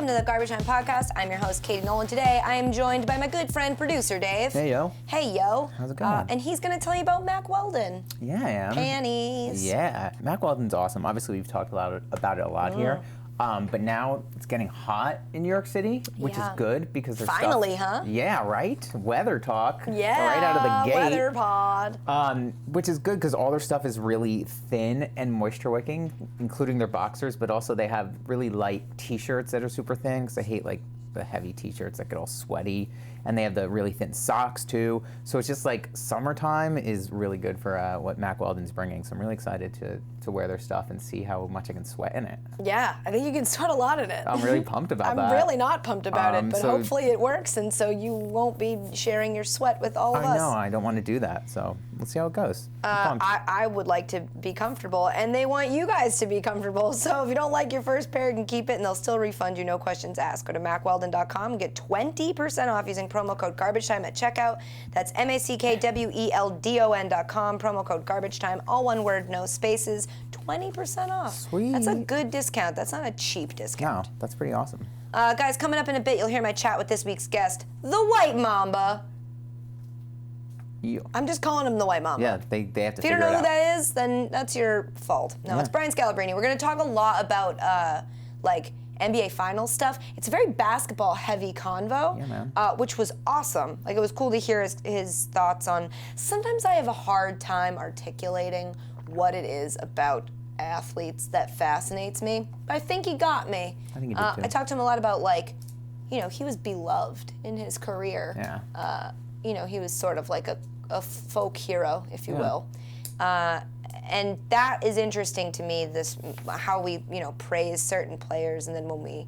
welcome to the Garbage Time Podcast. I'm your host, Katie Nolan. Today, I am joined by my good friend, producer Dave. Hey, yo. Hey, yo. How's it going? And he's going to tell you about Mack Weldon. Yeah, I am. Panties. Yeah. Mack Weldon's awesome. Obviously, we've talked about it a lot here. But now it's getting hot in New York City, which is good because there's finally, stuff. Huh? Yeah, right? Weather talk. Yeah, right out of the gate. weather pod. Which is good because all their stuff is really thin and moisture wicking, including their boxers, but also they have really light t-shirts that are super thin because I hate like the heavy t-shirts that get all sweaty. And they have the really thin socks too. So it's just like summertime is really good for what Mack Weldon's bringing. So I'm really excited to wear their stuff and see how much I can sweat in it. Yeah, I think you can sweat a lot in it. I'm really pumped about that. I'm really not pumped about it, but so hopefully it works, and so you won't be sharing your sweat with all of us. I know, I don't want to do that, so let's see how it goes. I would like to be comfortable, and they want you guys to be comfortable, so if you don't like your first pair, you can keep it, and they'll still refund you, no questions asked. Go to MackWeldon.com and get 20% off using promo code GarbageTime at checkout. That's MackWeldon.com, promo code GarbageTime, all one word, no spaces, 20% off. Sweet. That's a good discount. That's not a cheap discount. No, that's pretty awesome. Guys, coming up in a bit, you'll hear my chat with this week's guest, the White Mamba. I'm just calling him the White Mamba. Yeah, they have to figure it out. If you don't know who that is, then that's your fault. No, it's Brian Scalabrine. We're going to talk a lot about like NBA Finals stuff. It's a very basketball-heavy convo, which was awesome. Like, it was cool to hear his thoughts on. Sometimes I have a hard time articulating what it is about athletes that fascinates me. But I think he got me. I think he did too. I talked to him a lot about, like, you know, he was beloved in his career. Yeah. You know, he was sort of like a folk hero, if you will. And that is interesting to me, this how we, you know, praise certain players, and then when we,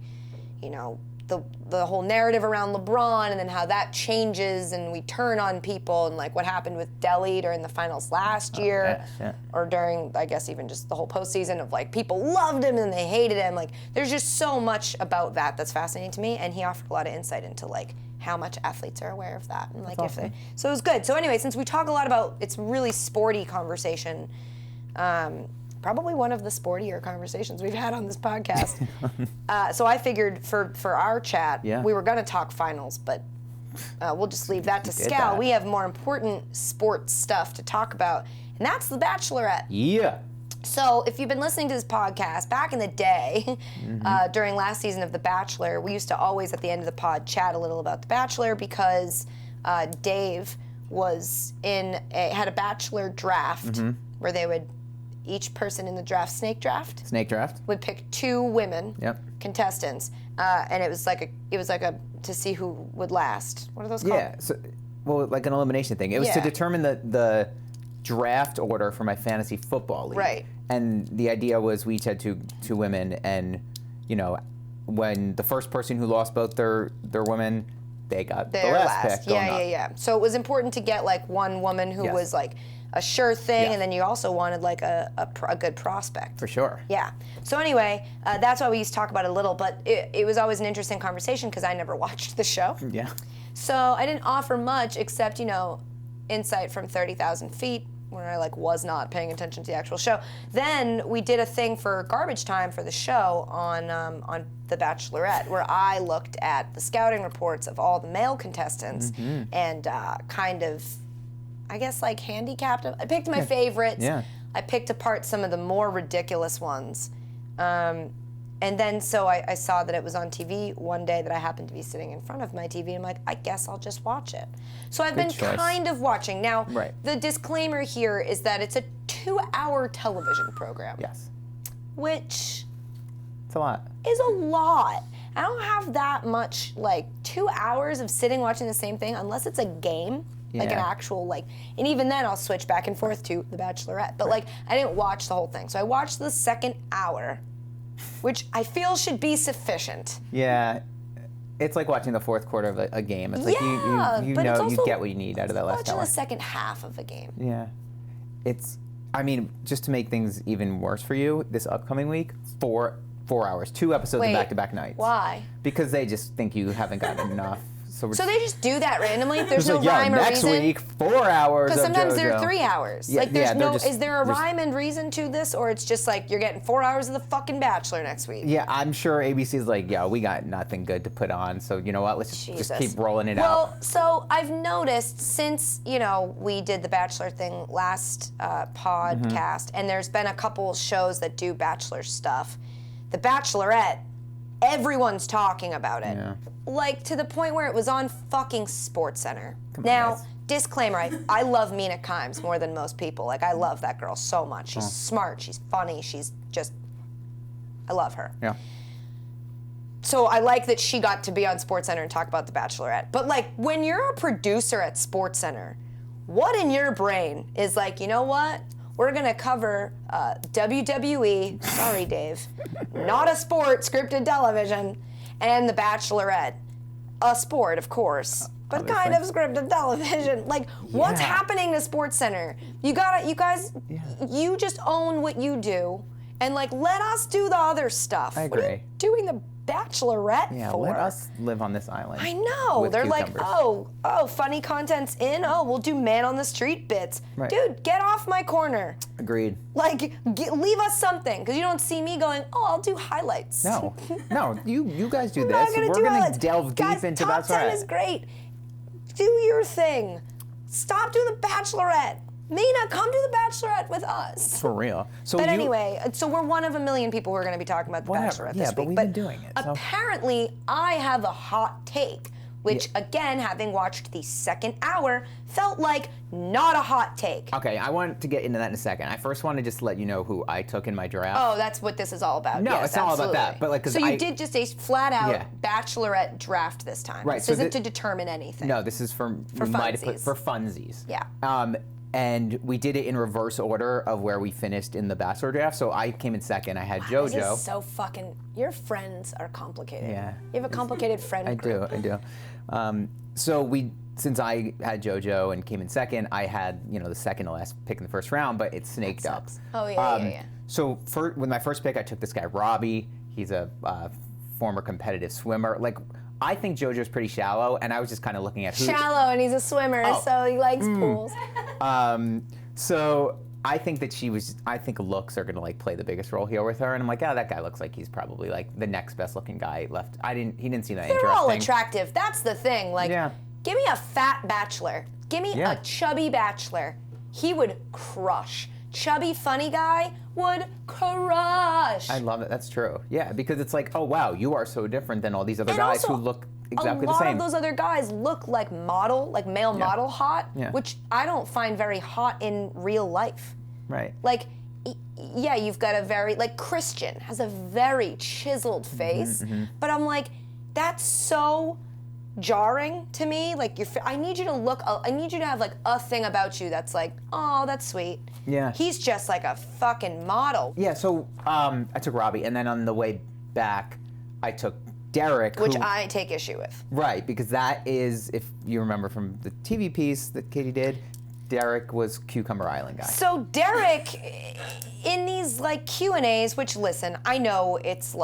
you know, the whole narrative around LeBron, and then how that changes and we turn on people, and like what happened with Delhi during the finals last year, or during, I guess, even just the whole postseason of like people loved him and they hated him. Like, there's just so much about that that's fascinating to me, and he offered a lot of insight into like how much athletes are aware of that, and like awesome. So it was good. So anyway, since we talk a lot about, it's really sporty conversation. Probably one of the sportier conversations we've had on this podcast. So I figured for our chat, we were going to talk finals, but we'll just leave that to Scal. We have more important sports stuff to talk about, and that's The Bachelorette. Yeah. So if you've been listening to this podcast, back in the day, during last season of The Bachelor, we used to always, at the end of the pod, chat a little about The Bachelor because Dave was had a Bachelor draft where they would, each person in the draft, snake draft, would pick two women, contestants, and it was like a to see who would last. What are those called? Yeah, so, well, like an elimination thing. It was to determine the draft order for my fantasy football league. Right. And the idea was we each had two women, and you know, when the first person who lost both their women, they got the last pick. Yeah. So it was important to get like one woman who was like a sure thing, and then you also wanted like a good prospect. For sure. Yeah. So anyway, that's why we used to talk about it a little, but it was always an interesting conversation because I never watched the show. Yeah. So I didn't offer much except, you know, insight from 30,000 feet, where I like was not paying attention to the actual show. Then we did a thing for Garbage Time for the show on The Bachelorette, where I looked at the scouting reports of all the male contestants and kind of, I guess, like handicapped them. I picked my favorites. Yeah. I picked apart some of the more ridiculous ones. And then so I saw that it was on TV one day that I happened to be sitting in front of my TV, and I'm like, I guess I'll just watch it. So I've been kind of watching. Now, the disclaimer here is that it's a 2-hour television program. Yes. Which it's a lot. Is a lot. I don't have that much, like, 2 hours of sitting watching the same thing unless it's a game. Like an actual, like, and even then I'll switch back and forth to The Bachelorette. But like, I didn't watch the whole thing. So I watched the second hour, which I feel should be sufficient. Yeah. It's like watching the fourth quarter of a game. It's like you know you get what you need out of that last hour. Watching the second half of a game. Yeah. I mean, just to make things even worse for you, this upcoming week, 4 hours, 2 episodes of back-to-back nights. Why? Because they just think you haven't gotten enough So they just do that randomly? There's no like, rhyme or next reason? week, 4 hours Because of sometimes JoJo. they're 3 hours. Yeah, Like, there's no, is there a there's- rhyme and reason to this, or it's just like you're getting 4 hours of the fucking Bachelor next week? Yeah, I'm sure ABC's like, yeah, we got nothing good to put on, so you know what? Let's just keep rolling it out. Well, so I've noticed since, we did the Bachelor thing last podcast, and there's been a couple shows that do Bachelor stuff. The Bachelorette, everyone's talking about it. Yeah. Like, to the point where it was on fucking SportsCenter. Come on, Now, guys. disclaimer, I love Mina Kimes more than most people. Like, I love that girl so much. She's smart, she's funny, she's just, I love her. Yeah. So I like that she got to be on SportsCenter and talk about The Bachelorette. But, like, when you're a producer at SportsCenter, what in your brain is like, you know what? We're going to cover WWE, sorry, Dave, not a sport, scripted television, and The Bachelorette. A sport, of course, but Obviously. kind of scripted television. Like, what's happening to SportsCenter? You guys, you just own what you do, and, like, let us do the other stuff. I agree. What are you doing The Bachelorette Yeah, for? let us live on this island. I know. with They're cucumbers. like, funny content's in. Oh, we'll do man on the street bits. Right. Dude, get off my corner. Agreed. Like, leave us something, because you don't see me going, I'll do highlights. No, you guys do I'm this. not gonna We're do gonna highlights. delve Guys, deep into top 10 Bachelorette. is great. Do your thing. Stop doing the Bachelorette. Mina, come do the Bachelorette with us. For real. So But you, anyway, so we're one of a million people who are going to be talking about The Whatever. Bachelorette Yeah, this but week. we've been doing it, so- Apparently, I have a hot take, which, again, having watched the second hour, felt like not a hot take. Okay, I want to get into that in a second. I first want to just let you know who I took in my draft. Oh, that's what this is all about. No, Yes, it's not all about absolutely. that, but, like, 'cause so you I- did just a flat-out Yeah. Bachelorette draft this time. Right, This so isn't thi- to determine anything. No, this is for funsies. for funsies. Yeah. And we did it in reverse order of where we finished in the Bachelor draft. So I came in second. I had JoJo. This is so fucking. Your friends are complicated. Yeah. You have a complicated friend I group. do. Since I had JoJo and came in second, I had the second to last pick in the first round, but it snaked up. Oh yeah. So with my first pick, I took this guy Robbie. He's a former competitive swimmer. Like, I think JoJo's pretty shallow, and I was just kind of looking at who. Shallow, and he's a swimmer, so he likes pools. So I think that I think looks are gonna play the biggest role here with her, and I'm like, that guy looks like he's probably the next best looking guy left. He didn't seem that They're interesting. all attractive. That's the thing. Like, Yeah. give me a fat bachelor. Give me Yeah. a chubby bachelor. He would crush. Chubby, funny guy would crush. I love it. That's true. Yeah, because it's like, oh wow, you are so different than all these other And guys also, who look exactly a lot the same. of those other guys look like male model hot, Yeah. which I don't find very hot in real life. Right. Like, yeah, you've got a very, Christian has a very chiseled face, but I'm like, that's so jarring to me. Like, I need you to have a thing about you that's like, oh, that's sweet. Yeah. He's just like a fucking model. Yeah. So I took Robbie, and then on the way back, I took Derek, Which who, I take issue with. right, because that is, if you remember from the TV piece that Katie did, Derek was Cucumber Island guy. So Derek, in these Q&As, which listen, I know it's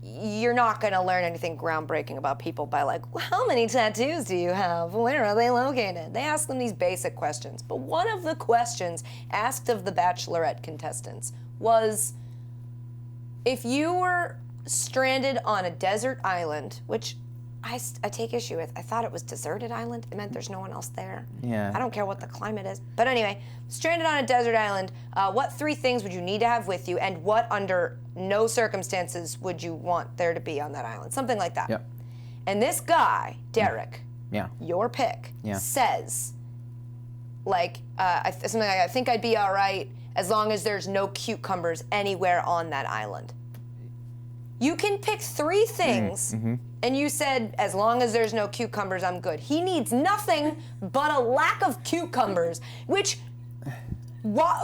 you're not going to learn anything groundbreaking about people by how many tattoos do you have? Where are they located? They ask them these basic questions. But one of the questions asked of the Bachelorette contestants was, if you were stranded on a desert island, which I take issue with. I thought it was deserted island. It meant there's no one else there. Yeah. I don't care what the climate is. But anyway, stranded on a desert island, what 3 things would you need to have with you, and what under no circumstances would you want there to be on that island? Something like that. Yep. And this guy, Derek, Yeah. your pick, Yeah. says, something like, I think I'd be all right as long as there's no cucumbers anywhere on that island. You can pick 3 things, and you said, as long as there's no cucumbers, I'm good. He needs nothing but a lack of cucumbers, which,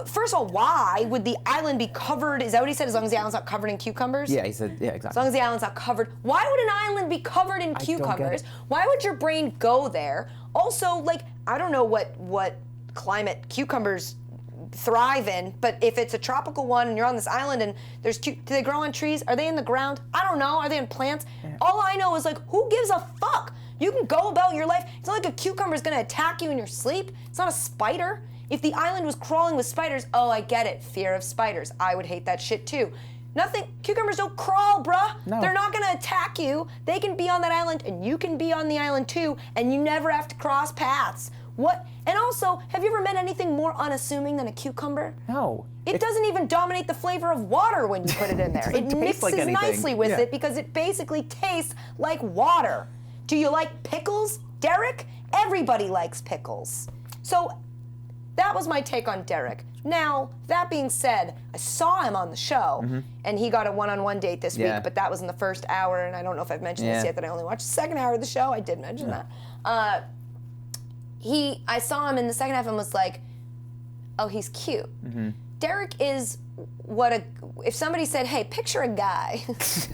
first of all, why would the island be covered? Is that what he said, as long as the island's not covered in cucumbers? Yeah, he said, yeah, exactly. As long as the island's not covered. Why would an island be covered in cucumbers? Why would your brain go there? Also, I don't know what climate cucumbers thrive in. But if it's a tropical one and you're on this island and there's do they grow on trees? Are they in the ground? I don't know. Are they in plants? Yeah. All I know is like, who gives a fuck? You can go about your life. It's not like a cucumber is gonna attack you in your sleep. It's not a spider. If the island was crawling with spiders, oh, I get it. Fear of spiders. I would hate that shit too. Nothing. Cucumbers don't crawl, bruh. No. They're not gonna attack you. They can be on that island, and you can be on the island too, and you never have to cross paths. What? And also, have you ever met anything more unassuming than a cucumber? No. It doesn't even dominate the flavor of water when you put it in there. It mixes like nicely with it because it basically tastes like water. Do you like pickles, Derek? Everybody likes pickles. So that was my take on Derek. Now, that being said, I saw him on the show, and he got a one-on-one date this week, but that was in the first hour, and I don't know if I've mentioned this yet, that I only watched the second hour of the show. I did mention that. I saw him in the second half and was like, oh, he's cute. Derek is if somebody said, hey, picture a guy, it's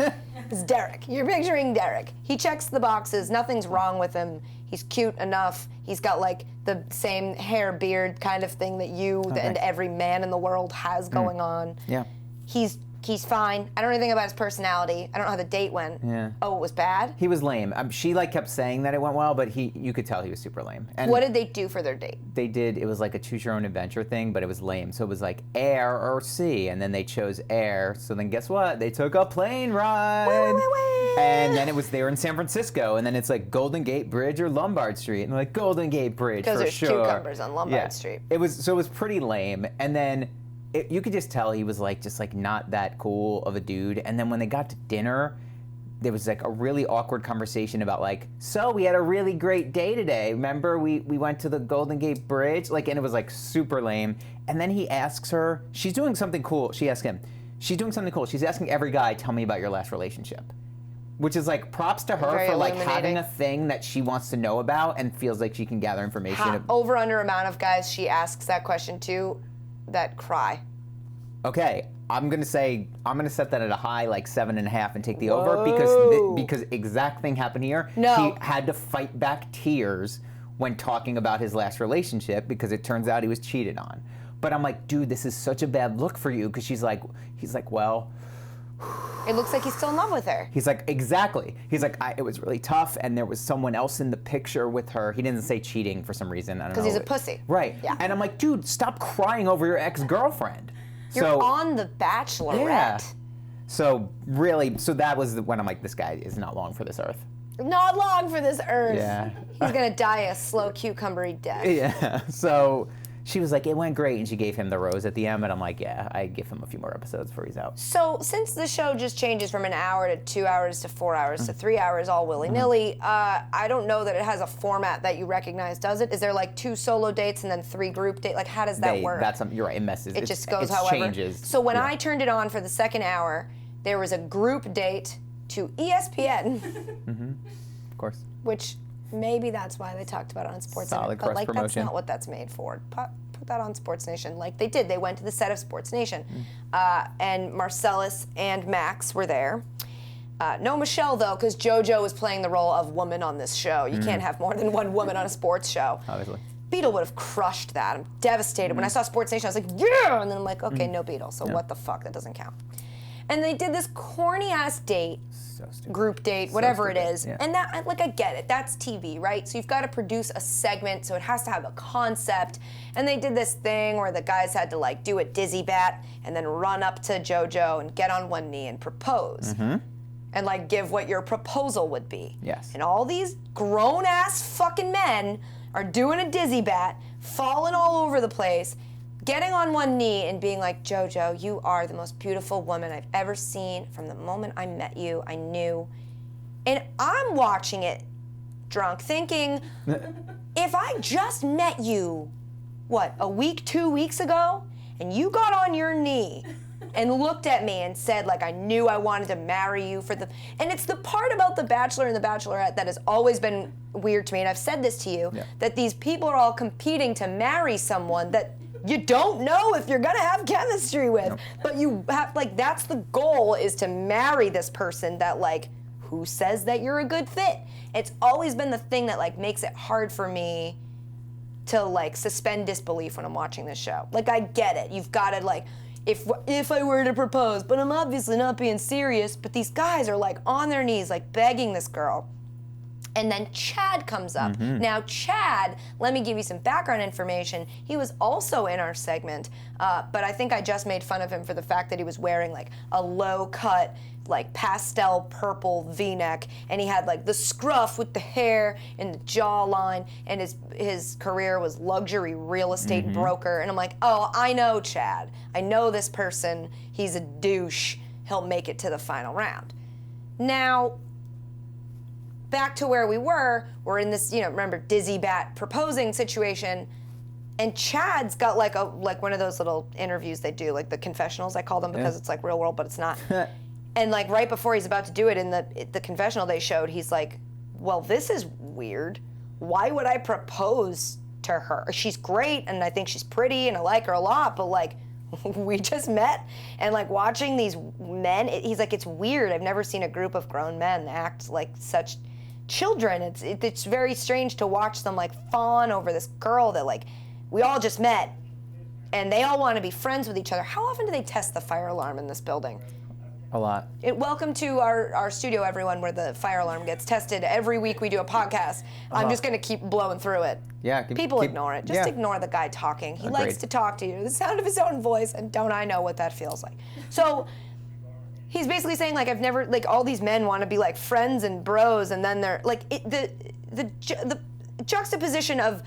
Derek. You're picturing Derek. He checks the boxes. Nothing's wrong with him. He's cute enough. He's got like the same hair, beard kind of thing that you and every man in the world has going on. Yeah. He's fine. I don't know anything about his personality. I don't know how the date went. Yeah. Oh, it was bad? He was lame. She like kept saying that it went well, but you could tell he was super lame. And what did they do for their date? it was like a choose your own adventure thing, but it was lame. So it was like air or sea, and then they chose air. So then guess what? They took a plane ride. Wait. And then they were in San Francisco, and then it's like Golden Gate Bridge or Lombard Street. And they're like, Golden Gate Bridge for sure. Because there's cucumbers on Lombard Street. It was pretty lame. And then you could just tell he was like just like not that cool of a dude. And then when they got to dinner, there was like a really awkward conversation about like, so we had a really great day today. Remember we went to the Golden Gate Bridge? Like, and it was like super lame. And then he asks her, she's doing something cool. She asks him, she's doing something cool. She's asking every guy, tell me about your last relationship. Which is like props to her for like having a thing that she wants to know about and feels like she can gather information. Over under amount of guys she asks that question to that cry. Okay, I'm gonna set that at a high like 7.5 and take the over because exact thing happened here. No. He had to fight back tears when talking about his last relationship because it turns out he was cheated on. But I'm like, dude, this is such a bad look for you because he's like, well. It looks like he's still in love with her. He's like, exactly. He's like, it was really tough, and there was someone else in the picture with her. He didn't say cheating for some reason. I don't know. Because he's a pussy. Right. Yeah. And I'm like, dude, stop crying over your ex-girlfriend. You're on The Bachelorette. Yeah. So that was when I'm like, this guy is not long for this earth. Not long for this earth. Yeah. He's gonna die a slow cucumbery death. Yeah. So she was like, it went great, and she gave him the rose at the end, and I'm like, yeah, I give him a few more episodes before he's out. So since the show just changes from an hour to 2 hours to 4 hours to 3 hours all willy-nilly, I don't know that it has a format that you recognize, does it? Is there like 2 solo dates and then 3 group dates? Like, how does that work? You're right, it messes. It just goes however. Changes. So when I turned it on for the second hour, there was a group date to ESPN. Of course. Which maybe that's why they talked about it on Sports Nation. But like, that's not what that's made for. Put that on Sports Nation. Like they did. They went to the set of Sports Nation. And Marcellus and Max were there. No Michelle, though, because JoJo was playing the role of woman on this show. You can't have more than one woman on a sports show. Obviously. Beetle would have crushed that. I'm devastated. When I saw Sports Nation, I was like, yeah! And then I'm like, okay, no Beetle. So what the fuck? That doesn't count. And they did this corny-ass date. So stupid. Group date, whatever it is. Yeah. And that, like, I get it. That's TV, right? So you've got to produce a segment, so it has to have a concept. And they did this thing where the guys had to, like, do a dizzy bat and then run up to JoJo and get on one knee and propose. And, like, give what your proposal would be. Yes. And all these grown-ass fucking men are doing a dizzy bat, falling all over the place, getting on one knee and being like, JoJo, you are the most beautiful woman I've ever seen. From the moment I met you, I knew. And I'm watching it drunk, thinking, if I just met you, a week, 2 weeks ago, and you got on your knee and looked at me and said, like, I knew I wanted to marry you for the... And it's the part about The Bachelor and The Bachelorette that has always been weird to me, and I've said this to you, that these people are all competing to marry someone that you don't know if you're gonna have chemistry with. Nope. But you have, like, that's the goal, is to marry this person that, like, who says that you're a good fit? It's always been the thing that, like, makes it hard for me to like suspend disbelief when I'm watching this show. Like, I get it. You've got to like, if I were to propose, but I'm obviously not being serious, but these guys are like on their knees, like begging this girl. And then Chad comes up. Now, Chad, let me give you some background information. He was also in our segment, but I think I just made fun of him for the fact that he was wearing like a low-cut, like pastel purple V-neck, and he had like the scruff with the hair and the jawline, and his career was luxury real estate broker. And I'm like, oh, I know Chad. I know this person. He's a douche. He'll make it to the final round. Now, back to where we're in this, remember Dizzy Bat proposing situation, and Chad's got like one of those little interviews they do, like the confessionals, I call them, because it's like real world, but it's not. And like right before he's about to do it in the confessional they showed, he's like, well, this is weird. Why would I propose to her? She's great, and I think she's pretty, and I like her a lot, but like, we just met, and like watching these men, he's like, it's weird. I've never seen a group of grown men act like such children. It's very strange to watch them like fawn over this girl that like we all just met, and they all want to be friends with each other. How often do they test the fire alarm in this building? A lot. Welcome to our studio, everyone, where the fire alarm gets tested. Every week we do a podcast. I'm just going to keep blowing through it. Yeah. People ignore it. Just ignore the guy talking. He likes to talk to you. The sound of his own voice, and don't I know what that feels like. So he's basically saying, like, I've never, like, all these men want to be like friends and bros, and then they're like, the juxtaposition of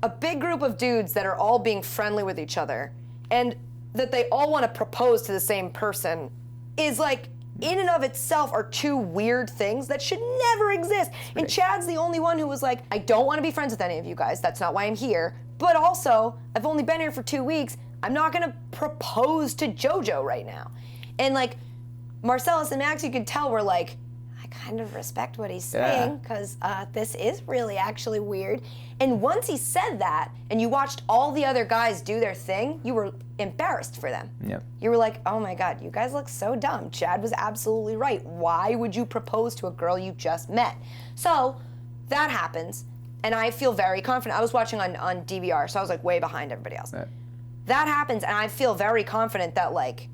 a big group of dudes that are all being friendly with each other, and that they all want to propose to the same person, is like, in and of itself, are two weird things that should never exist. And Chad's the only one who was like, I don't want to be friends with any of you guys. That's not why I'm here. But also, I've only been here for 2 weeks. I'm not going to propose to JoJo right now. And like, Marcellus and Max, you could tell, were like, I kind of respect what he's saying, because this is really actually weird. And once he said that, and you watched all the other guys do their thing, you were embarrassed for them. Yep. You were like, oh my God, you guys look so dumb. Chad was absolutely right. Why would you propose to a girl you just met? So that happens, and I feel very confident. I was watching on DVR, so I was like way behind everybody else. That happens, and I feel very confident that like,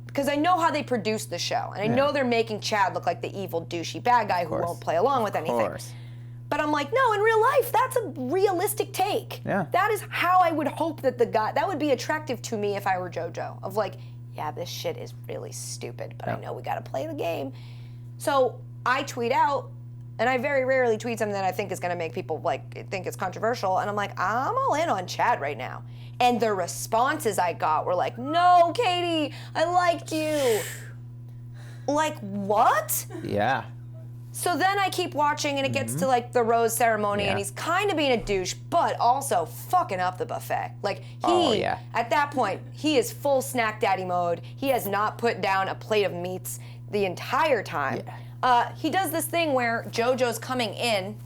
because I know how they produce the show, and I know they're making Chad look like the evil, douchey bad guy who won't play along with anything. But I'm like, no, in real life, that's a realistic take. Yeah. That is how I would hope that that would be attractive to me if I were JoJo. Of like, yeah, this shit is really stupid, but I know we gotta play the game. So I tweet out, and I very rarely tweet something that I think is gonna make people like think it's controversial, and I'm like, I'm all in on Chad right now. And the responses I got were like, no, Katie, I liked you. Like, what? Yeah. So then I keep watching, and it gets to like the rose ceremony, and he's kind of being a douche, but also fucking up the buffet. Like at that point, he is full snack daddy mode. He has not put down a plate of meats the entire time. He does this thing where JoJo's coming in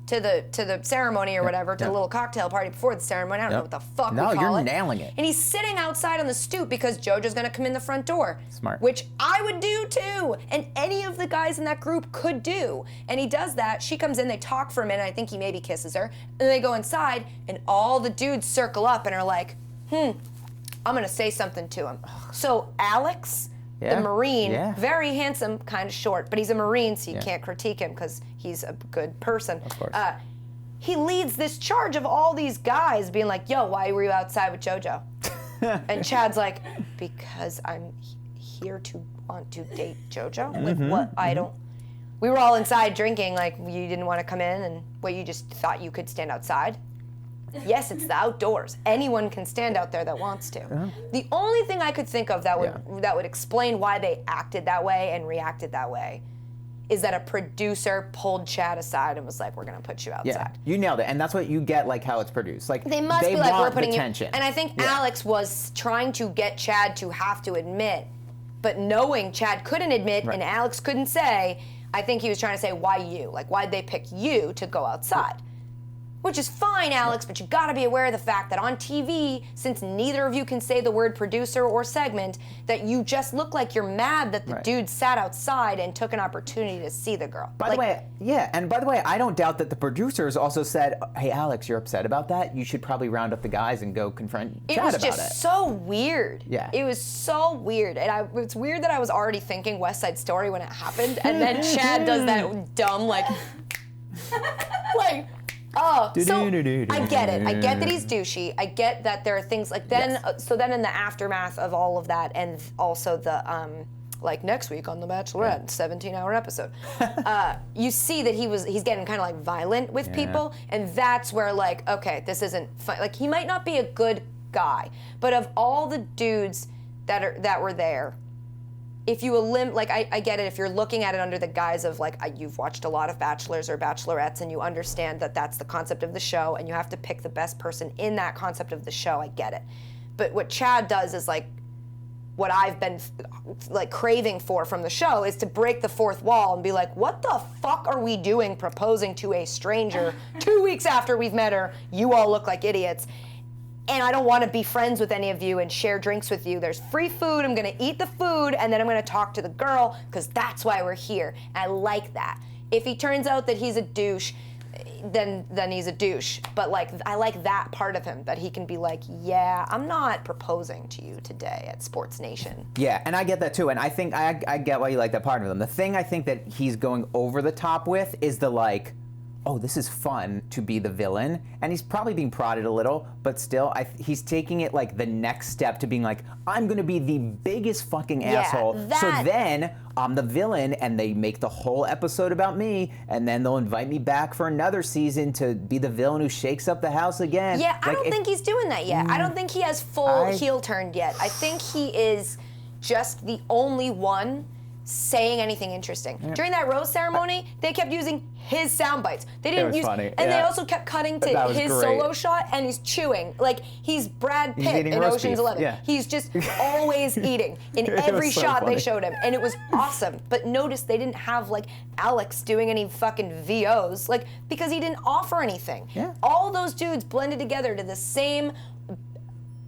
to the ceremony or whatever, to the little cocktail party before the ceremony. I don't know what the fuck we call it. No, you're nailing it. And he's sitting outside on the stoop because JoJo's gonna come in the front door. Smart. Which I would do too, and any of the guys in that group could do. And he does that. She comes in, they talk for a minute, I think he maybe kisses her, and then they go inside, and all the dudes circle up and are like, I'm gonna say something to him. So Alex, the Marine, very handsome, kind of short, but he's a Marine, so you can't critique him because he's a good person. Of course. He leads this charge of all these guys being like, yo, why were you outside with JoJo? And Chad's like, because I'm here to want to date JoJo? Like, what? I don't... We were all inside drinking, like, you didn't want to come in, and what, you just thought you could stand outside? Yes, it's the outdoors. Anyone can stand out there that wants to. The only thing I could think of that would explain why they acted that way and reacted that way is that a producer pulled Chad aside and was like, we're gonna put you outside. Yeah, you nailed it, and that's what you get, like how it's produced. Like they must be like, we're putting you. Tension. And I think Alex was trying to get Chad to have to admit, but knowing Chad couldn't admit and Alex couldn't say, I think he was trying to say, why you? Like, why'd they pick you to go outside? Which is fine, Alex, but you gotta be aware of the fact that on TV, since neither of you can say the word producer or segment, that you just look like you're mad that the dude sat outside and took an opportunity to see the girl. By the way, and by the way, I don't doubt that the producers also said, hey, Alex, you're upset about that? You should probably round up the guys and go confront Chad about it. It was just so weird. Yeah. It was so weird. And it's weird that I was already thinking West Side Story when it happened, and then Chad does that dumb, like... Oh, so I get it. I get that he's douchey. I get that there are things like then. So then, in the aftermath of all of that, and also the like next week on The Bachelorette, 17-hour episode, you see that he's getting kind of like violent with people, and that's where like, okay, this isn't fun. Like he might not be a good guy, but of all the dudes that were there. If you like, I get it. If you're looking at it under the guise of like, you've watched a lot of Bachelors or Bachelorettes, and you understand that that's the concept of the show, and you have to pick the best person in that concept of the show. I get it. But what Chad does is like, what I've been like craving for from the show is to break the fourth wall and be like, what the fuck are we doing proposing to a stranger 2 weeks after we've met her? You all look like idiots. And I don't want to be friends with any of you and share drinks with you. There's free food. I'm going to eat the food, and then I'm going to talk to the girl, because that's why we're here. And I like that. If he turns out that he's a douche, then he's a douche. But like, I like that part of him, that he can be like, yeah, I'm not proposing to you today at Sports Nation. Yeah, and I get that too. And I think I get why you like that part of him. The thing I think that he's going over the top with is the like, oh, this is fun to be the villain, and he's probably being prodded a little, but still, he's taking it like the next step to being like, I'm gonna be the biggest fucking asshole, so then I'm the villain, and they make the whole episode about me, and then they'll invite me back for another season to be the villain who shakes up the house again. Yeah, I don't think he's doing that yet. I don't think he has full heel turned yet. I think he is just the only one saying anything interesting. Yeah. During that rose ceremony, they kept using his sound bites. They didn't use, funny. And they also kept cutting to his solo shot, and he's chewing. Like, he's Brad Pitt in Ocean's 11. Yeah. He's just always eating in every shot they showed him, and it was awesome. But notice they didn't have, like, Alex doing any fucking VOs, like, because he didn't offer anything. Yeah. All those dudes blended together to the same,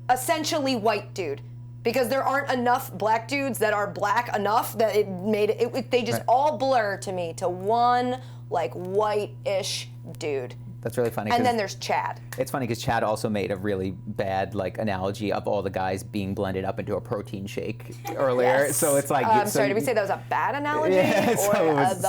essentially white dude. Because there aren't enough black dudes that are black enough that it made it they just all blur to me to one like white-ish dude. That's really funny. And then there's Chad. It's funny because Chad also made a really bad like analogy of all the guys being blended up into a protein shake earlier. Yes. So it's like, sorry, did we say that was a bad analogy? Yeah. Or so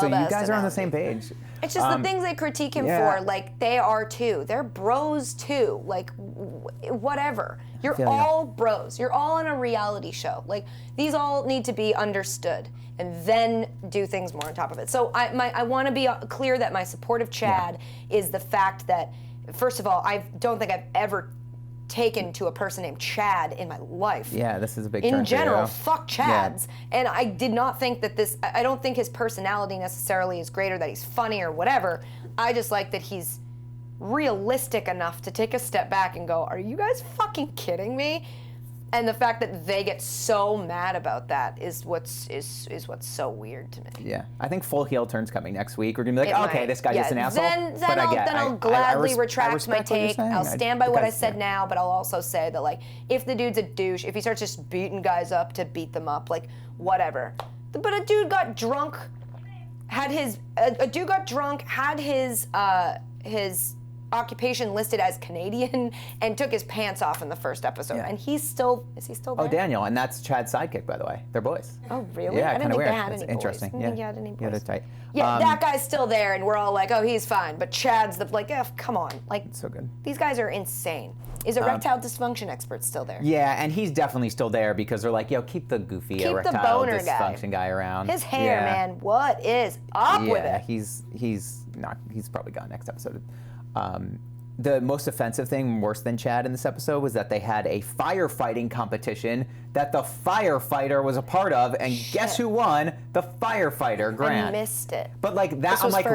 you guys are on the analogy? same page. It's just the things they critique him for, like they are too. They're bros too. Like whatever. You're all bros. You're all in a reality show. Like these all need to be understood, and then do things more on top of it. So I want to be clear that my support of Chad is the fact that, first of all, I don't think I've ever taken to a person named Chad in my life. Yeah, this is a big turn in for general, you. fuck Chads. Yeah. And I did not think that I don't think his personality necessarily is great or that he's funny or whatever. I just like that he's realistic enough to take a step back and go, are you guys fucking kidding me? And the fact that they get so mad about that is what's so weird to me. Yeah, I think full heel turn's coming next week. We're gonna be like, okay, this guy's just an asshole. Then I'll gladly retract my take. I'll stand by what I said now, but I'll also say that like, if the dude's a douche, if he starts just beating guys up to beat them up, like whatever. But a dude got drunk, had his occupation listed as Canadian and took his pants off in the first episode. Yeah. And is he still there? Oh, Daniel, and that's Chad's sidekick, by the way. They're boys. Oh, really? Yeah, I didn't think weird. they had That's any interesting. boys. I didn't think he had any boys. Yeah, they're tight. Yeah, that guy's still there, and we're all like, oh, he's fine. But Chad's come on. Like, so good. These guys are insane. Is erectile dysfunction expert still there? Yeah, and he's definitely still there because they're like, yo, keep the goofy erectile dysfunction guy around. His hair, man, what is up with it? Yeah, he's probably gone next episode. The most offensive thing, worse than Chad in this episode, was that they had a firefighting competition that the firefighter was a part of, and guess who won? The firefighter, Grant. I missed it. But like that, I'm like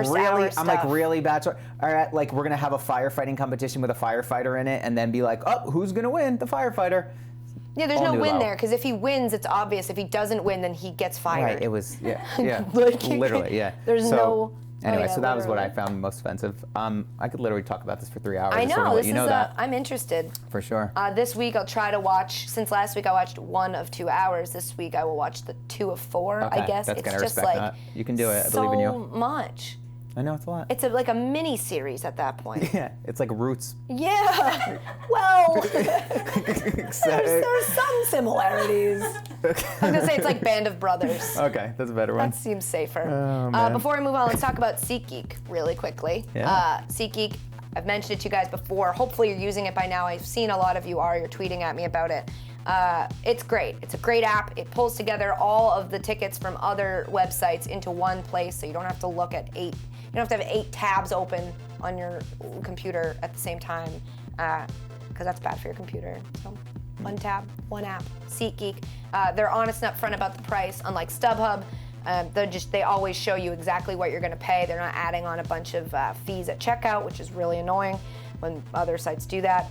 really Bachelor. All right, like we're gonna have a firefighting competition with a firefighter in it, and then be like, oh, who's gonna win? The firefighter. Yeah, there's no win there, because if he wins, it's obvious. If he doesn't win, then he gets fired. Right, it was, yeah, literally, yeah. There's no Anyway, yeah, so that was what I literally. found most offensive. I could literally talk about this for 3 hours. I just sort of know, let this you know is, that. I'm interested. For sure. This week I'll try to watch, since last week I watched 1 of 2 hours, this week I will watch the 2 of 4, Okay, I guess. that's It's gonna just respect like that. You can do it. I so believe in you. much. I know, it's a lot. It's like a mini series at that point. Yeah, it's like Roots. Yeah. Well, there's some similarities. I was gonna say it's like Band of Brothers. Okay, that's a better one. That seems safer. Oh, man. Before we move on, let's talk about SeatGeek really quickly. Yeah. SeatGeek, I've mentioned it to you guys before. Hopefully you're using it by now. I've seen a lot of you are. You're tweeting at me about it. It's great. It's a great app. It pulls together all of the tickets from other websites into one place, so you don't have to look at 8. You don't have to have 8 tabs open on your computer at the same time, because that's bad for your computer. So one tab, one app. SeatGeek. They're honest and upfront about the price, unlike StubHub. They always show you exactly what you're going to pay. They're not adding on a bunch of fees at checkout, which is really annoying when other sites do that.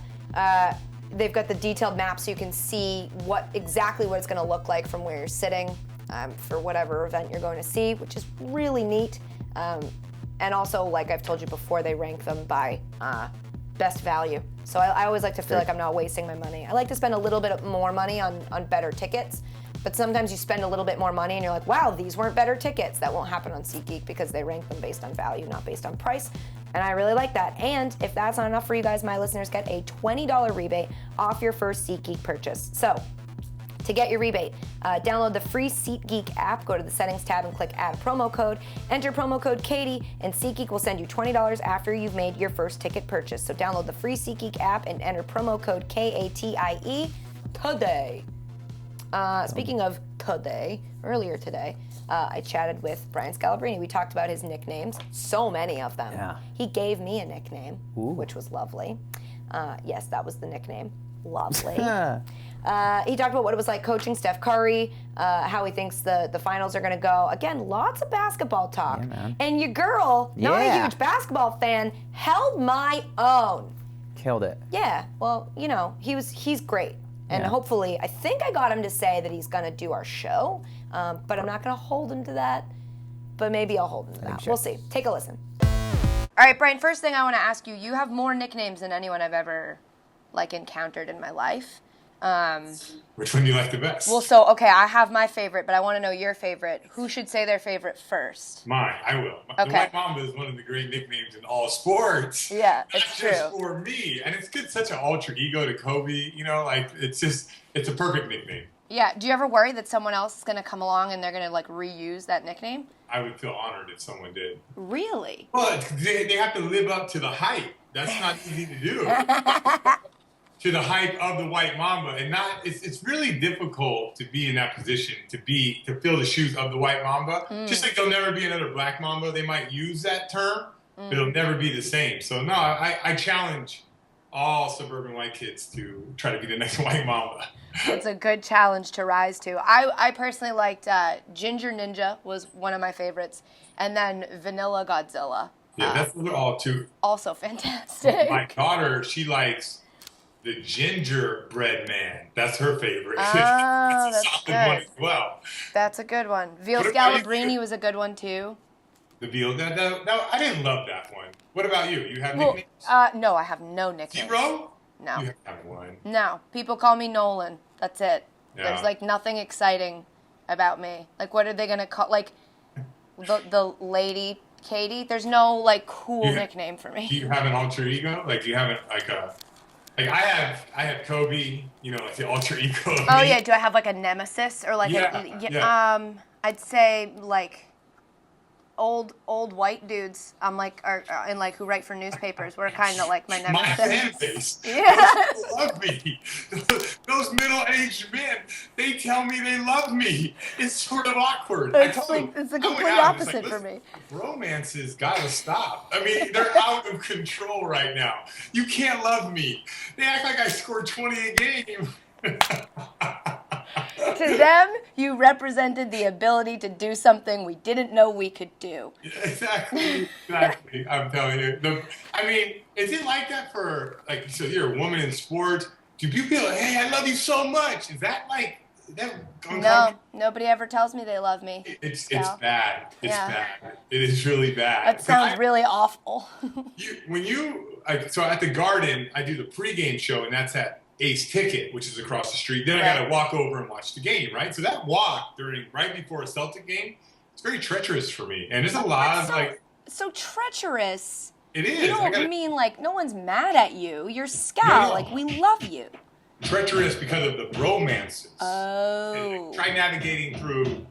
They've got the detailed map so you can see exactly what it's going to look like from where you're sitting for whatever event you're going to see, which is really neat. And also, like I've told you before, they rank them by best value. So I always like to feel like I'm not wasting my money. I like to spend a little bit more money on better tickets, but sometimes you spend a little bit more money and you're like, wow, these weren't better tickets. That won't happen on SeatGeek because they rank them based on value, not based on price. And I really like that. And if that's not enough for you guys, my listeners get a $20 rebate off your first SeatGeek purchase. So to get your rebate, download the free SeatGeek app, go to the settings tab and click add promo code, enter promo code Katie, and SeatGeek will send you $20 after you've made your first ticket purchase. So download the free SeatGeek app and enter promo code KATIE today. Speaking of today, earlier today, I chatted with Brian Scalabrine. We talked about his nicknames, so many of them. Yeah. He gave me a nickname, Ooh. which was lovely. Yes, that was the nickname. Lovely. He talked about what it was like coaching Steph Curry, how he thinks the finals are going to go. Again, lots of basketball talk. Yeah, man. And your girl, not a Yeah. huge basketball fan, held my own. Killed it. Yeah, well, he's great. And Yeah. hopefully, I think I got him to say that he's going to do our show, but I'm not going to hold him to that. But maybe I'll hold him to that. sure. We'll see. Take a listen. All right, Brian, first thing I want to ask you, you have more nicknames than anyone I've ever, encountered in my life. Which one do you like the best? Well, so, okay, I have my favorite, but I want to know your favorite. Who should say their favorite first? Mine, I will. Okay. The White Mamba is one of the great nicknames in all sports. Yeah, Not it's just true. for me. And it's good, such an alter ego to Kobe. It's a perfect nickname. Yeah, do you ever worry that someone else is going to come along and they're going to, reuse that nickname? I would feel honored if someone did. Really? Well, they have to live up to the hype. That's not easy to do. To the hype of the White Mamba, and it's really difficult to be in that position, to fill the shoes of the White Mamba. Just like there'll never be another Black Mamba. They might use that term, but it'll never be the same. So no, I challenge all suburban white kids to try to be the next White Mamba. It's a good challenge to rise to. I personally liked Ginger Ninja was one of my favorites, and then Vanilla Godzilla. Yeah, that's all too. Also fantastic. My daughter, she likes the Gingerbread Man. That's her favorite. Oh, That's a that's solid one good. as well. That's a good one. Veal What about you? Scalabrini was a good one too. The veal. No, I didn't love that one. What about you? You have Well, nicknames? no, I have no nicknames. Zero? No. You have one. No. People call me Nolan. That's it. Yeah. There's nothing exciting about me. What are they gonna call the lady Katie? There's no cool Yeah. nickname for me. Do you have an alter ego? You have I have Kobe, the alter ego of Oh me. yeah, do I have a nemesis or Yeah. I'd say old white dudes. Who write for newspapers. We're kind of like my My fan nemesis. base. Yeah. They love me. Those middle-aged men, they tell me they love me. It's sort of awkward. It's I told them, it's the I went complete out and was opposite for "Listen, me. romance has got to stop. I mean, they're out of control right now. You can't love me. They act like I scored 20 a game. To them, you represented the ability to do something we didn't know we could do. Exactly. I'm telling you. Is it like that for so you're a woman in sports? Do people feel hey, I love you so much? Is that that No, uncomfortable? nobody ever tells me they love me. It's Scal. bad. It's Yeah. bad. It is really bad. That sounds really awful. So at the Garden, I do the pregame show, and that's at Ace Ticket, which is across the street. Then I got to walk over and watch the game, right? So that walk right before a Celtic game, it's very treacherous for me, and there's a lot of so treacherous. It is. You don't mean like no one's mad at you. You're Scal. No. Like we love you. Treacherous because of the romances. Oh. And try navigating through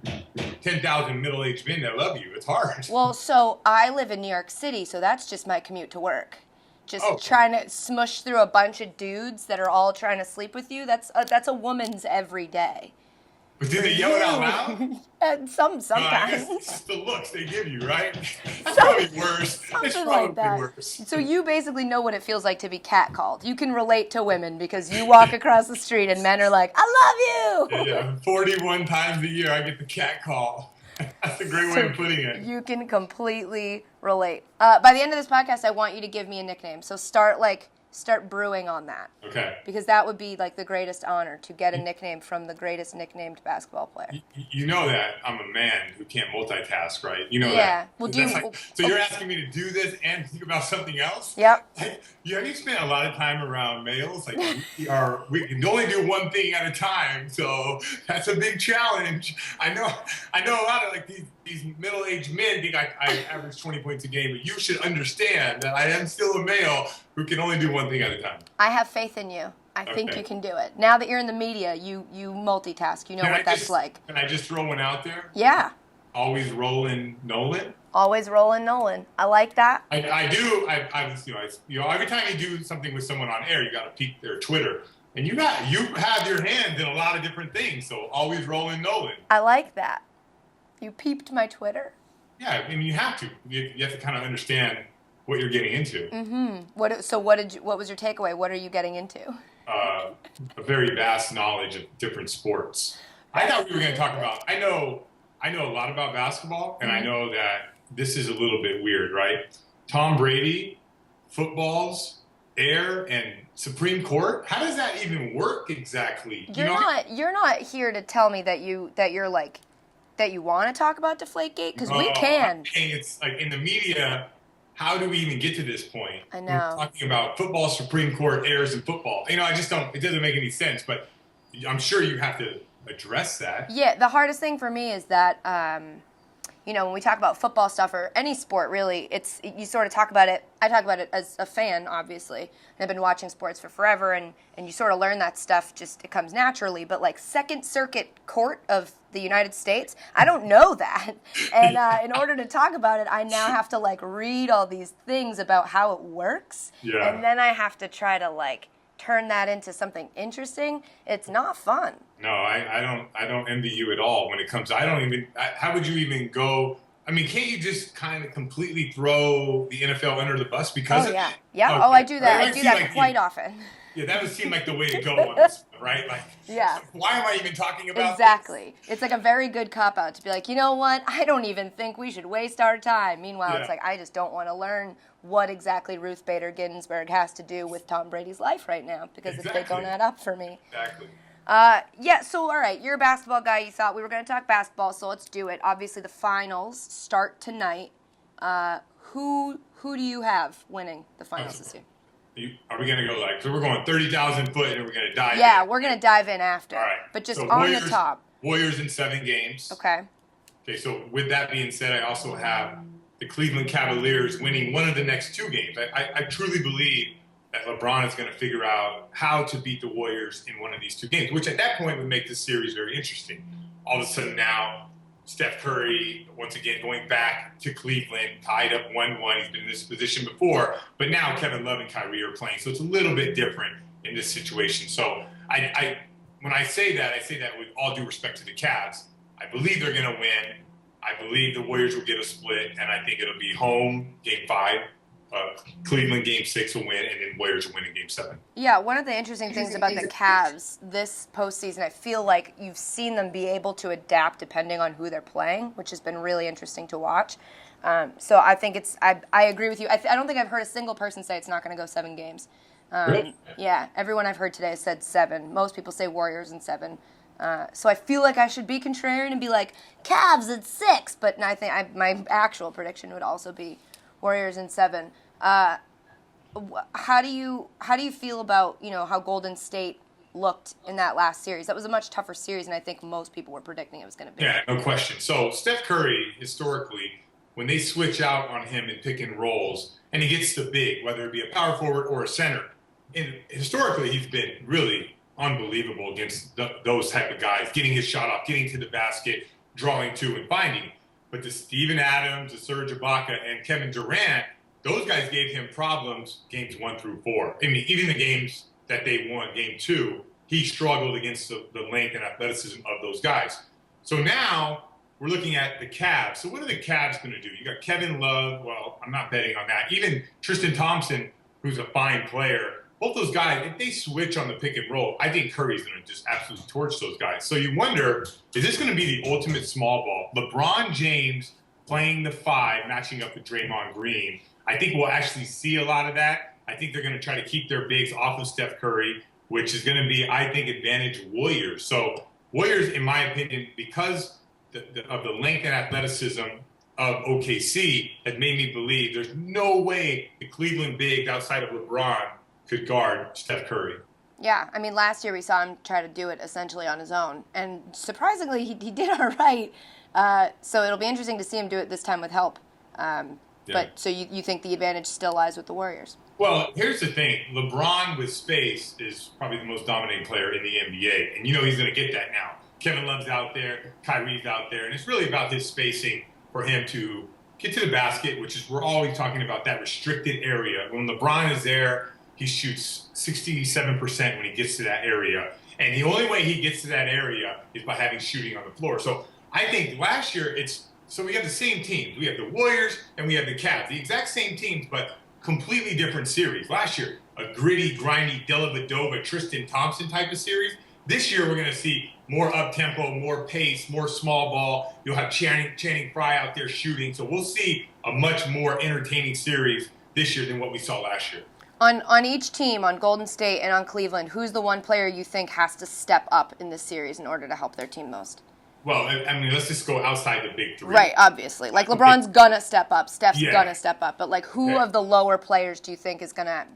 10,000 middle-aged men that love you. It's hard. Well, so I live in New York City, so that's just my commute to work. Just trying to smush through a bunch of dudes that are all trying to sleep with you. That's a woman's every day. But do they yell it out loud? And sometimes. I guess it's just the looks they give you, right? It's probably worse. It's probably worse. So you basically know what it feels like to be catcalled. You can relate to women because you walk across the street and men are like, I love you! Yeah, 41 times a year I get the cat call. That's a great way of putting it. You can completely relate. By the end of this podcast, I want you to give me a nickname. So start brewing on that. Okay. Because that would be like the greatest honor to get a nickname from the greatest nicknamed basketball player. You know that I'm a man who can't multitask, right? You know that. Yeah. Well, so you're asking me to do this and think about something else? Yep. Have you spent a lot of time around males? Like we can only do one thing at a time, so that's a big challenge. I know a lot of like these middle-aged men think I average 20 points a game, but you should understand that I am still a male who can only do one thing at a time. I have faith in you. I think you can do it. Now that you're in the media, you multitask. You know what that's like. Can I just throw one out there? Yeah. Always rolling Nolan. Always rolling Nolan. I like that. I do. Every time you do something with someone on air, you got to peek their Twitter, and you have your hands in a lot of different things. So always rolling Nolan. I like that. You peeped my Twitter. Yeah, I mean you have to. You have to kind of understand what you're getting into. Mm-hmm. What was your takeaway? What are you getting into? A very vast knowledge of different sports. I thought we were going to talk about. I know a lot about basketball, and I know that this is a little bit weird, right? Tom Brady, footballs, air, and Supreme Court. How does that even work exactly? You're not here to tell me that you want to talk about Deflategate because we can. It's like in the media. How do we even get to this point? I know. We're talking about football, Supreme Court, airs, and football. I just don't. It doesn't make any sense. But I'm sure you have to address that. Yeah, the hardest thing for me is that, when we talk about football stuff or any sport, really, you sort of talk about it. I talk about it as a fan, obviously. And I've been watching sports for forever, and you sort of learn that stuff. It comes naturally. But like Second Circuit Court of the United States, I don't know that. And in order to talk about it, I now have to like read all these things about how it works. Yeah. And then I have to try to like turn that into something interesting. It's not fun. No, I don't envy you at all when it comes. How would you even go? I mean, can't you just kind of completely throw the NFL under the bus because of yeah. it? Yeah. Okay. Oh, I do that. Right? I do that quite often. Yeah, that would seem like the way to go on this, right? Like, yeah. Why am I even talking about Exactly. It's like a very good cop-out to be like, you know what? I don't even think we should waste our time. Meanwhile, It's like, I just don't want to learn what exactly Ruth Bader Ginsburg has to do with Tom Brady's life right now because if they don't add up for me. Exactly. So all right, you're a basketball guy. You thought we were going to talk basketball, so let's do it. Obviously, the finals start tonight. Who do you have winning the finals this year? Are we going to go so we're going 30,000 foot and we're going to dive in? Yeah, we're going to dive in after. All right. But just so on the top. Warriors in 7 games. Okay, so with that being said, I also have the Cleveland Cavaliers winning one of the next 2 games. I truly believe that LeBron is going to figure out how to beat the Warriors in one of these 2 games, which at that point would make this series very interesting. All of a sudden now, Steph Curry, once again, going back to Cleveland, tied up 1-1. He's been in this position before, but now Kevin Love and Kyrie are playing, so it's a little bit different in this situation. So when I say that with all due respect to the Cavs. I believe they're going to win. I believe the Warriors will get a split, and I think it'll be home, Game 5. Cleveland Game 6 will win, and then Warriors will win in Game 7. Yeah, one of the interesting things about the Cavs this postseason, I feel like you've seen them be able to adapt depending on who they're playing, which has been really interesting to watch. So I think I agree with you. I don't think I've heard a single person say it's not going to go 7 games. Really? Yeah, everyone I've heard today said 7. Most people say Warriors in 7. So I feel like I should be contrarian and be like, Cavs at 6, but I think my actual prediction would also be Warriors in 7. How do you feel about how Golden State looked in that last series? That was a much tougher series, and I think most people were predicting it was going to be. Yeah, no question. So Steph Curry, historically, when they switch out on him in pick and rolls, and he gets the big, whether it be a power forward or a center, and historically he's been really unbelievable against those type of guys, getting his shot off, getting to the basket, drawing to and finding. But the Steven Adams, the Serge Ibaka, and Kevin Durant, those guys gave him problems games 1 through 4. I mean, even the games that they won, game 2, he struggled against the length and athleticism of those guys. So now we're looking at the Cavs. So what are the Cavs going to do? You got Kevin Love. Well, I'm not betting on that. Even Tristan Thompson, who's a fine player. Both those guys, if they switch on the pick and roll, I think Curry's going to just absolutely torch those guys. So you wonder, is this going to be the ultimate small ball? LeBron James playing the 5, matching up with Draymond Green. I think we'll actually see a lot of that. I think they're going to try to keep their bigs off of Steph Curry, which is going to be, I think, advantage Warriors. So Warriors, in my opinion, because of the length and athleticism of OKC, has made me believe there's no way the Cleveland bigs outside of LeBron could guard Steph Curry. Yeah, I mean, last year we saw him try to do it essentially on his own, and surprisingly, he did all right. So it'll be interesting to see him do it this time with help. But so you think the advantage still lies with the Warriors? Well, here's the thing. LeBron with space is probably the most dominating player in the NBA, and he's going to get that now. Kevin Love's out there, Kyrie's out there, and it's really about his spacing for him to get to the basket, which is we're always talking about that restricted area. When LeBron is there, he shoots 67% when he gets to that area. And the only way he gets to that area is by having shooting on the floor. So I think last year so we have the same teams. We have the Warriors and we have the Cavs. The exact same teams, but completely different series. Last year, a gritty, grindy, Dellavedova, Tristan Thompson type of series. This year, we're going to see more up-tempo, more pace, more small ball. You'll have Channing Frye out there shooting. So we'll see a much more entertaining series this year than what we saw last year. On each team, on Golden State and on Cleveland, who's the one player you think has to step up in this series in order to help their team most? Well, I mean, let's just go outside the big 3. Right, obviously. Like, LeBron's gonna step up, Steph's gonna step up, but like, who of the lower players do you think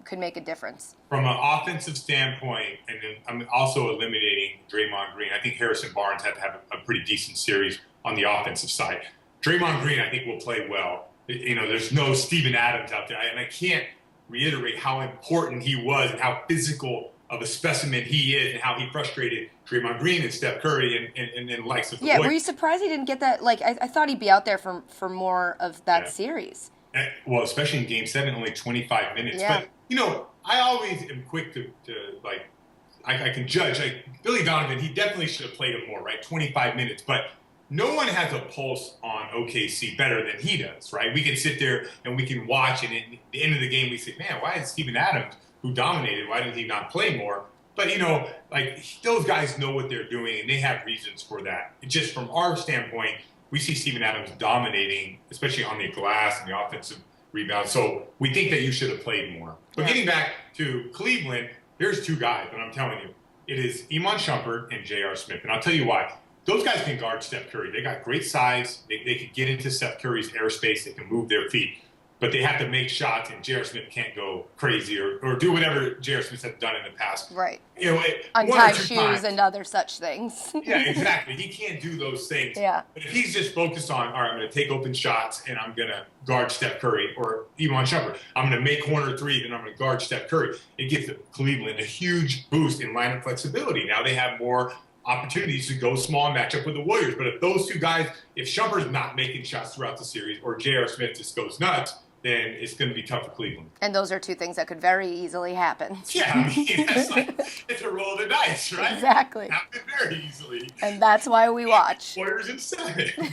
could make a difference? From an offensive standpoint, and then I'm also eliminating Draymond Green. I think Harrison Barnes had to have a pretty decent series on the offensive side. Draymond Green, I think, will play well. There's no Steven Adams out there, and I can't reiterate how important he was and how physical of a specimen he is and how he frustrated Draymond Green and Steph Curry and likes of the Warriors. Were you surprised he didn't get that? Like, I thought he'd be out there for more of that series. Well, especially in Game 7, only 25 minutes. Yeah. But, I always am quick to I can judge. Like, Billy Donovan, he definitely should have played him more, right? 25 minutes. But no one has a pulse on OKC better than he does, right? We can sit there and we can watch, and at the end of the game, we say, man, why is Steven Adams, who dominated, why didn't he not play more? But, those guys know what they're doing, and they have reasons for that. Just from our standpoint, we see Steven Adams dominating, especially on the glass and the offensive rebound. So we think that you should have played more. But getting back to Cleveland, there's 2 guys, and I'm telling you, it is Iman Shumpert and J.R. Smith. And I'll tell you why. Those guys can guard Steph Curry. They got great size. They can get into Steph Curry's airspace. They can move their feet. But they have to make shots, and J.R. Smith can't go crazy or do whatever J.R. Smith has done in the past. Right. Untie shoes times. And other such things. Yeah, exactly. He can't do those things. Yeah. But if he's just focused on, all right, I'm going to take open shots, and I'm going to guard Steph Curry or Iman Shumpert. I'm going to make corner 3, then I'm going to guard Steph Curry. It gives Cleveland a huge boost in lineup flexibility. Now they have more opportunities to go small and match up with the Warriors. But if those 2 guys, if Shumpert's not making shots throughout the series or J.R. Smith just goes nuts, then it's going to be tough for Cleveland. And those are 2 things that could very easily happen. Yeah, I mean, it's a roll of the dice, right? Exactly. Happen very easily. And that's why we watch. Warriors in 7.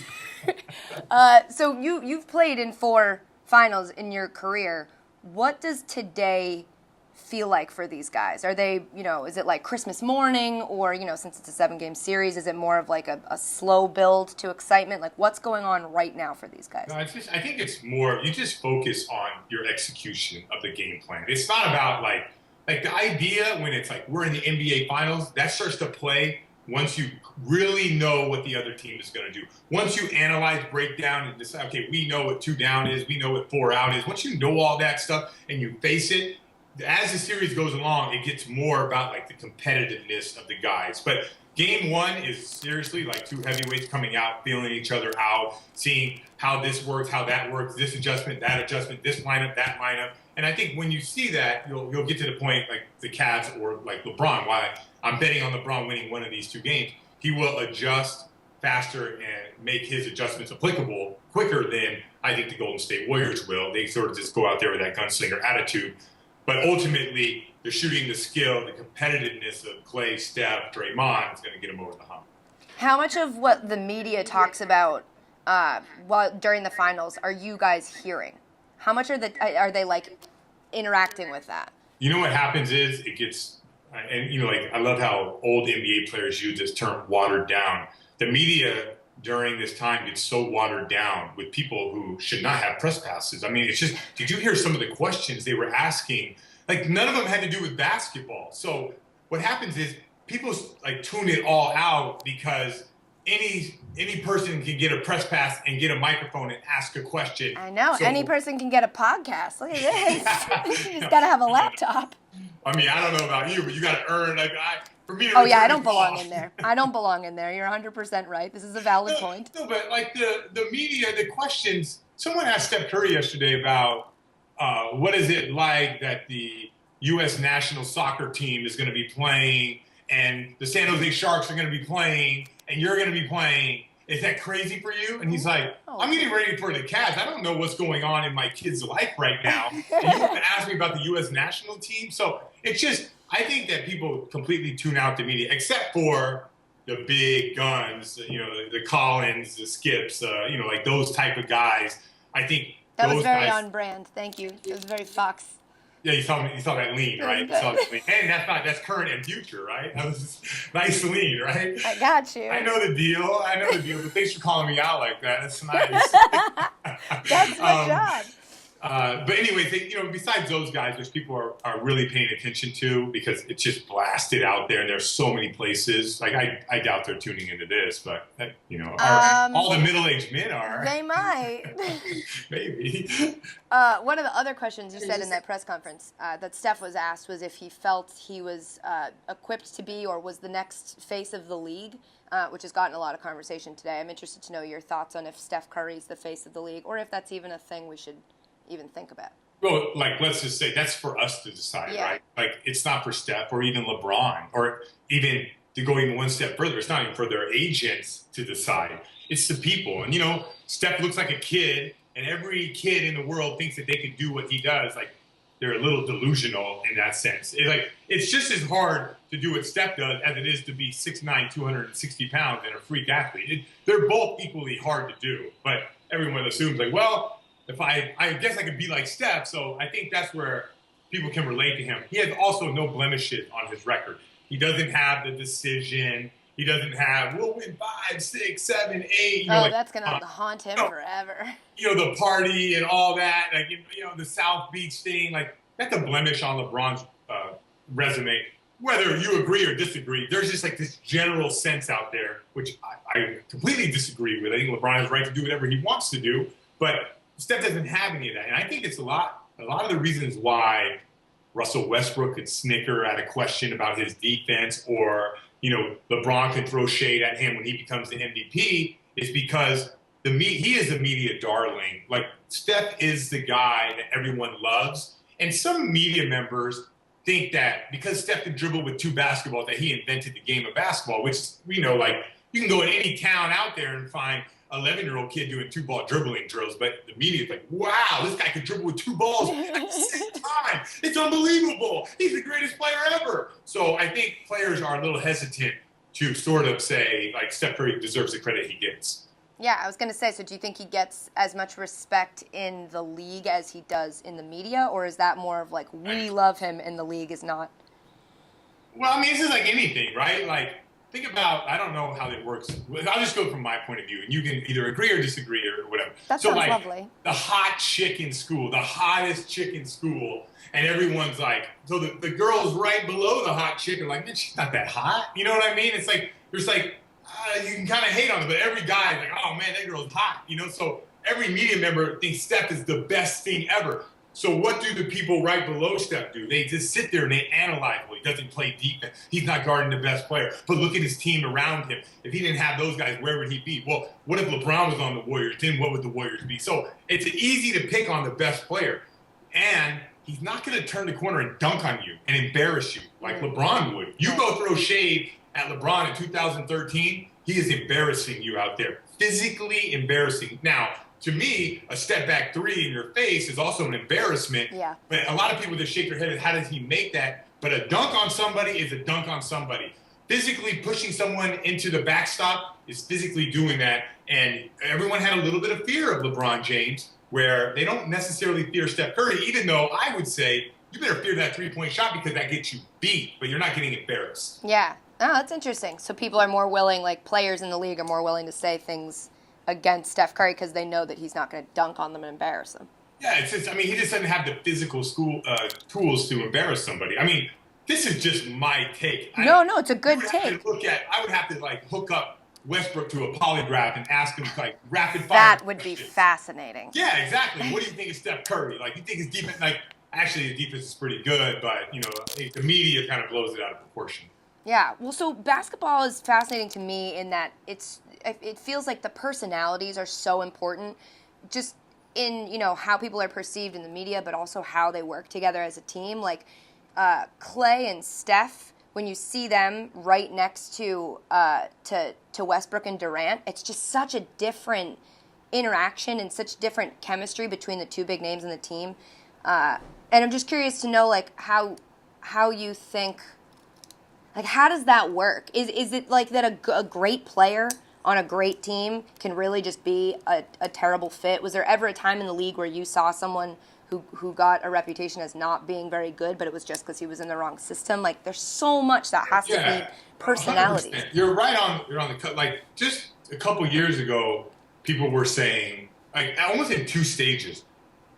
So you've played in 4 finals in your career. What does today feel like for these guys? Are they, is it like Christmas morning, or, since it's a 7-game series, is it more of like a slow build to excitement? Like, what's going on right now for these guys? No, I think it's more, you just focus on your execution of the game plan. It's not about like the idea when it's like we're in the NBA finals, that starts to play once you really know what the other team is going to do, once you analyze, break down, and decide, okay, we know what 2 down is, we know what 4 out is. Once you know all that stuff and you face it, as the series goes along, it gets more about like the competitiveness of the guys. But game 1 is seriously like 2 heavyweights coming out, feeling each other out, seeing how this works, how that works, this adjustment, this lineup, that lineup. And I think when you see that, you'll get to the point like the Cavs or like LeBron. Why I'm betting on LeBron winning one of these 2 games. He will adjust faster and make his adjustments applicable quicker than I think the Golden State Warriors will. They sort of just go out there with that gunslinger attitude. But ultimately, the shooting, the skill, the competitiveness of Klay, Steph, Draymond is going to get him over the hump. How much of what the media talks about during the finals are you guys hearing? How much are they like interacting with that? You know what happens is it gets, and you know, like I love how old NBA players use this term watered down. The media during this time gets so watered down with people who should not have press passes. I mean, it's just, did you hear some of the questions they were asking? Like none of them had to do with basketball. So what happens is people like tune it all out because any person can get a press pass and get a microphone and ask a question. I know. So, any person can get a podcast. Look at this. You just got to have a laptop. I mean, I don't know about you, but you got to earn. Like, for me to I don't belong in there. I don't belong in there. You're 100% right. This is a valid point. No, but like the media, the questions. Someone asked Steph Curry yesterday about what is it like that the U.S. national soccer team is going to be playing and the San Jose Sharks are going to be playing and you're going to be playing. Is that crazy for you? And he's like, I'm getting ready for the Cavs. I don't know what's going on in my kid's life right now. And you want to ask me about the U.S. national team? So it's just, I think that people completely tune out the media, except for the big guns, you know, the Collins, the Skips, you know, like those type of guys. I think that those was very guys, on brand. Thank you. It was very Fox. Yeah, you saw that lean, right? You saw that lean. And that's current and future, right? That was nice lean, right? I got you. I know the deal. But thanks for calling me out like that. That's nice. That's my job. But anyway, you know, besides those guys, which people are really paying attention to because it's just blasted out there, and there's so many places. Like I doubt they're tuning into this, but you know, all the middle-aged men are. They might. Maybe. One of the other questions you said in that press conference that Steph was asked was if he felt he was equipped to be or was the next face of the league, which has gotten a lot of conversation today. I'm interested to know your thoughts on if Steph Curry's the face of the league or if that's even a thing we should even think about. Well, like, let's just say that's for us to decide, right? Like, it's not for Steph or even LeBron or even to go even one step further. It's not even for their agents to decide. It's the people. And, you know, Steph looks like a kid, and every kid in the world thinks that they can do what he does. Like, they're a little delusional in that sense. It's just as hard to do what Steph does as it is to be 6'9", 260 pounds and a freak athlete. They're both equally hard to do. But everyone assumes, like, well, if I guess I could be like Steph, so I think that's where people can relate to him. He has also no blemishes on his record. He doesn't have the decision. He doesn't have, we'll win 5, 6, 7, 8. You know, like, that's going to haunt him forever. You know, the party and all that, like, you know, the South Beach thing, like, that's a blemish on LeBron's resume. Whether you agree or disagree, there's just like this general sense out there, which I completely disagree with. I think LeBron has the right to do whatever he wants to do, but Steph doesn't have any of that. And I think it's a lot of the reasons why Russell Westbrook could snicker at a question about his defense or, you know, LeBron can throw shade at him when he becomes the MVP is because he is a media darling. Like, Steph is the guy that everyone loves. And some media members think that because Steph can dribble with 2 basketballs that he invented the game of basketball, which, you know, like, you can go in any town out there and find 11-year-old kid doing 2-ball dribbling drills, but the media is like, wow, this guy can dribble with 2 balls at the same time. It's unbelievable. He's the greatest player ever. So I think players are a little hesitant to sort of say, like, Steph Curry deserves the credit he gets. Yeah, I was going to say, so do you think he gets as much respect in the league as he does in the media, or is that more of like, we love him and the league is not? Well, I mean, this is like anything, right? Like, think about, I don't know how it works. I'll just go from my point of view, and you can either agree or disagree or whatever. That sounds lovely. The hot chick in school, the hottest chick in school, and everyone's like, so the girls right below the hot chick are like, man, she's not that hot. You know what I mean? It's like, there's like, you can kind of hate on it, but every guy is like, oh man, that girl's hot, so every media member thinks Steph is the best thing ever. So what do the people right below Steph do? They just sit there and they analyze, well, he doesn't play defense. He's not guarding the best player. But look at his team around him. If he didn't have those guys, where would he be? Well, what if LeBron was on the Warriors? Then what would the Warriors be? So it's easy to pick on the best player. And he's not going to turn the corner and dunk on you and embarrass you like LeBron would. You go throw shade at LeBron in 2013, he is embarrassing you out there. Physically embarrassing. Now, to me, a step back three in your face is also an embarrassment. Yeah. But a lot of people just shake their head at how does he make that? But a dunk on somebody is a dunk on somebody. Physically pushing someone into the backstop is physically doing that. And everyone had a little bit of fear of LeBron James, where they don't necessarily fear Steph Curry, even though I would say you better fear that three-point shot because that gets you beat, but you're not getting embarrassed. Yeah. Oh, that's interesting. So people are more willing, like players in the league are more willing to say things against Steph Curry because they know that he's not going to dunk on them and embarrass them. Yeah, he just doesn't have the physical tools to embarrass somebody. I mean, this is just my take. No, it's a good take. I would have to hook up Westbrook to a polygraph and ask him rapid fire. That would questions. be fascinating. Yeah, exactly. What do you think of Steph Curry? You think his defense? Actually, his defense is pretty good, but the media kind of blows it out of proportion. Yeah. Well, so basketball is fascinating to me in that it feels like the personalities are so important, just in how people are perceived in the media, but also how they work together as a team. Like Klay and Steph, when you see them right next to Westbrook and Durant, it's just such a different interaction and such different chemistry between the two big names in the team. And I'm just curious to know how you think. How does that work? Is it that a great player on a great team can really just be a terrible fit? Was there ever a time in the league where you saw someone who got a reputation as not being very good, but it was just because he was in the wrong system? There's so much that has to be personality. 100%. You're right on the cut. Just a couple years ago, people were saying, almost in two stages,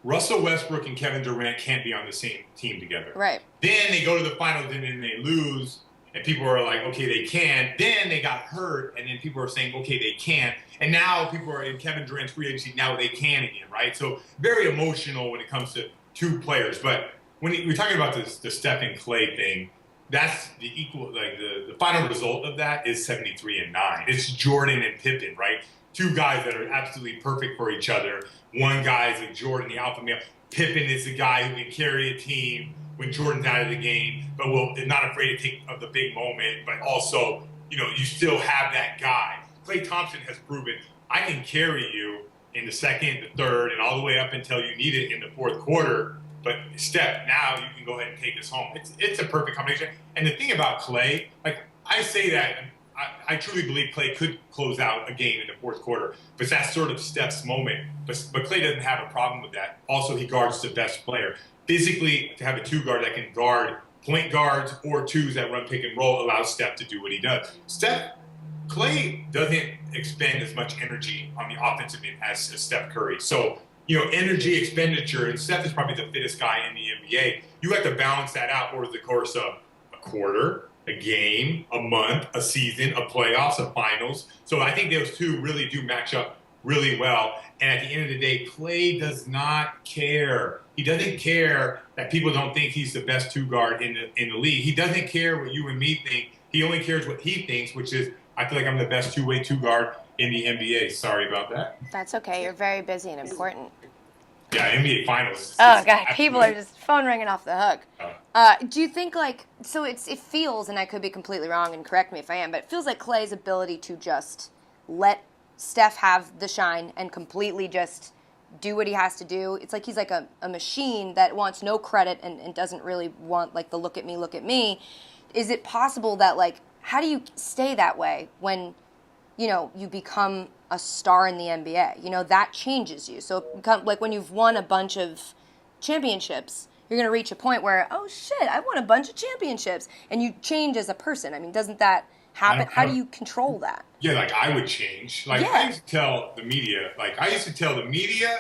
Russell Westbrook and Kevin Durant can't be on the same team together. Right. Then they go to the finals and then they lose. And people are like, okay, they can. Then they got hurt, and then people are saying, okay, they can. And now people are in Kevin Durant's free agency. Now they can again, right? So very emotional when it comes to two players. But when we're talking about the Steph and Klay thing, that's the equal. The final result of that is 73-9. It's Jordan and Pippen, right? Two guys that are absolutely perfect for each other. One guy is like Jordan, the alpha male. Pippen is the guy who can carry a team when Jordan's out of the game, but is not afraid to take of the big moment, but also, you still have that guy. Klay Thompson has proven, I can carry you in the second, the third, and all the way up until you need it in the fourth quarter. But Steph, now you can go ahead and take us home. It's a perfect combination. And the thing about Klay, I say that, I truly believe Klay could close out a game in the fourth quarter, but that's sort of Steph's moment. But Klay doesn't have a problem with that. Also, he guards the best player. Physically, to have a two guard that can guard point guards or twos that run pick and roll allows Steph to do what he does. Klay doesn't expend as much energy on the offensive end as Steph Curry. So, energy expenditure, and Steph is probably the fittest guy in the NBA. You have to balance that out over the course of a quarter, a game, a month, a season, a playoffs, a finals. So I think those two really do match up really well. And at the end of the day, Klay does not care. He doesn't care that people don't think he's the best two guard in the league. He doesn't care what you and me think. He only cares what he thinks, which is, I feel like I'm the best two-way two guard in the NBA. Sorry about that. That's okay. You're very busy and important. Yeah, NBA Finals. Oh, God. People are just phone ringing off the hook. Do you think, so it feels, and I could be completely wrong, and correct me if I am, but it feels like Klay's ability to just let Steph have the shine and completely just do what he has to do. It's like he's like a machine that wants no credit and doesn't really want the look at me. Is it possible that how do you stay that way when you become a star in the NBA? That changes you. So when you've won a bunch of championships, you're going to reach a point where, oh shit, I won a bunch of championships, and you change as a person. I mean, doesn't that happen? How do you control that? Yeah, I would change. I used to tell the media,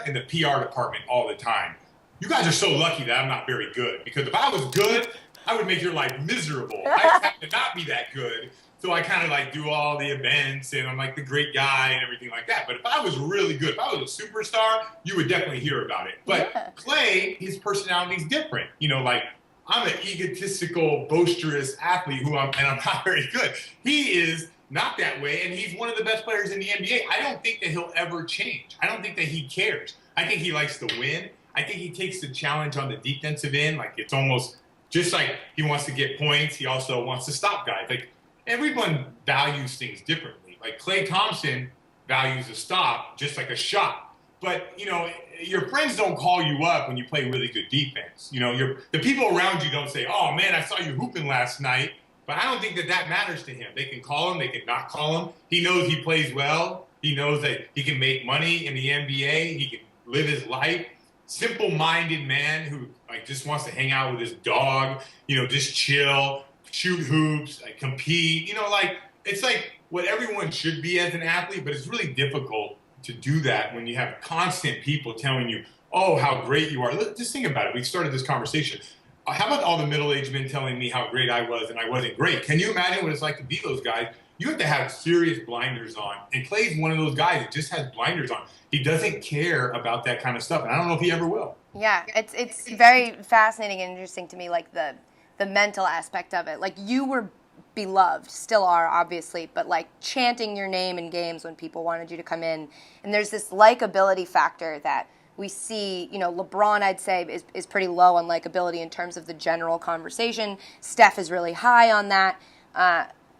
and the PR department all the time, you guys are so lucky that I'm not very good. Because if I was good, I would make your life miserable. I have to not be that good So I kind of like do all the events and I'm like the great guy and everything like that. But if I was really good, if I was a superstar, you would definitely hear about it. But Klay, his personality is different. You know, like I'm an egotistical, boisterous athlete and I'm not very good. He is not that way, and he's one of the best players in the NBA. I don't think that he'll ever change. I don't think that he cares. I think he likes to win. I think he takes the challenge on the defensive end. Like it's almost just like he wants to get points. He also wants to stop guys. Like everyone values things differently. Like Klay Thompson values a stop just like a shot. But, you know, your friends don't call you up when you play really good defense. You know, the people around you don't say, oh, man, I saw you hooping last night. But I don't think that matters to him. They can call him. They can not call him. He knows he plays well. He knows that he can make money in the NBA. He can live his life. Simple-minded man who like just wants to hang out with his dog, you know, just chill, shoot hoops, like, compete. You know, like it's like what everyone should be as an athlete, but it's really difficult to do that when you have constant people telling you, oh, how great you are. Just think about it. We started this conversation. How about all the middle-aged men telling me how great I was and I wasn't great? Can you imagine what it's like to be those guys? You have to have serious blinders on. And Klay's one of those guys that just has blinders on. He doesn't care about that kind of stuff. And I don't know if he ever will. Yeah, it's very fascinating and interesting to me, like the mental aspect of it. Like you were beloved, still are obviously, but like chanting your name in games when people wanted you to come in. And there's this likability factor that we see, you know, LeBron, I'd say, is pretty low on likability in terms of the general conversation. Steph is really high on that.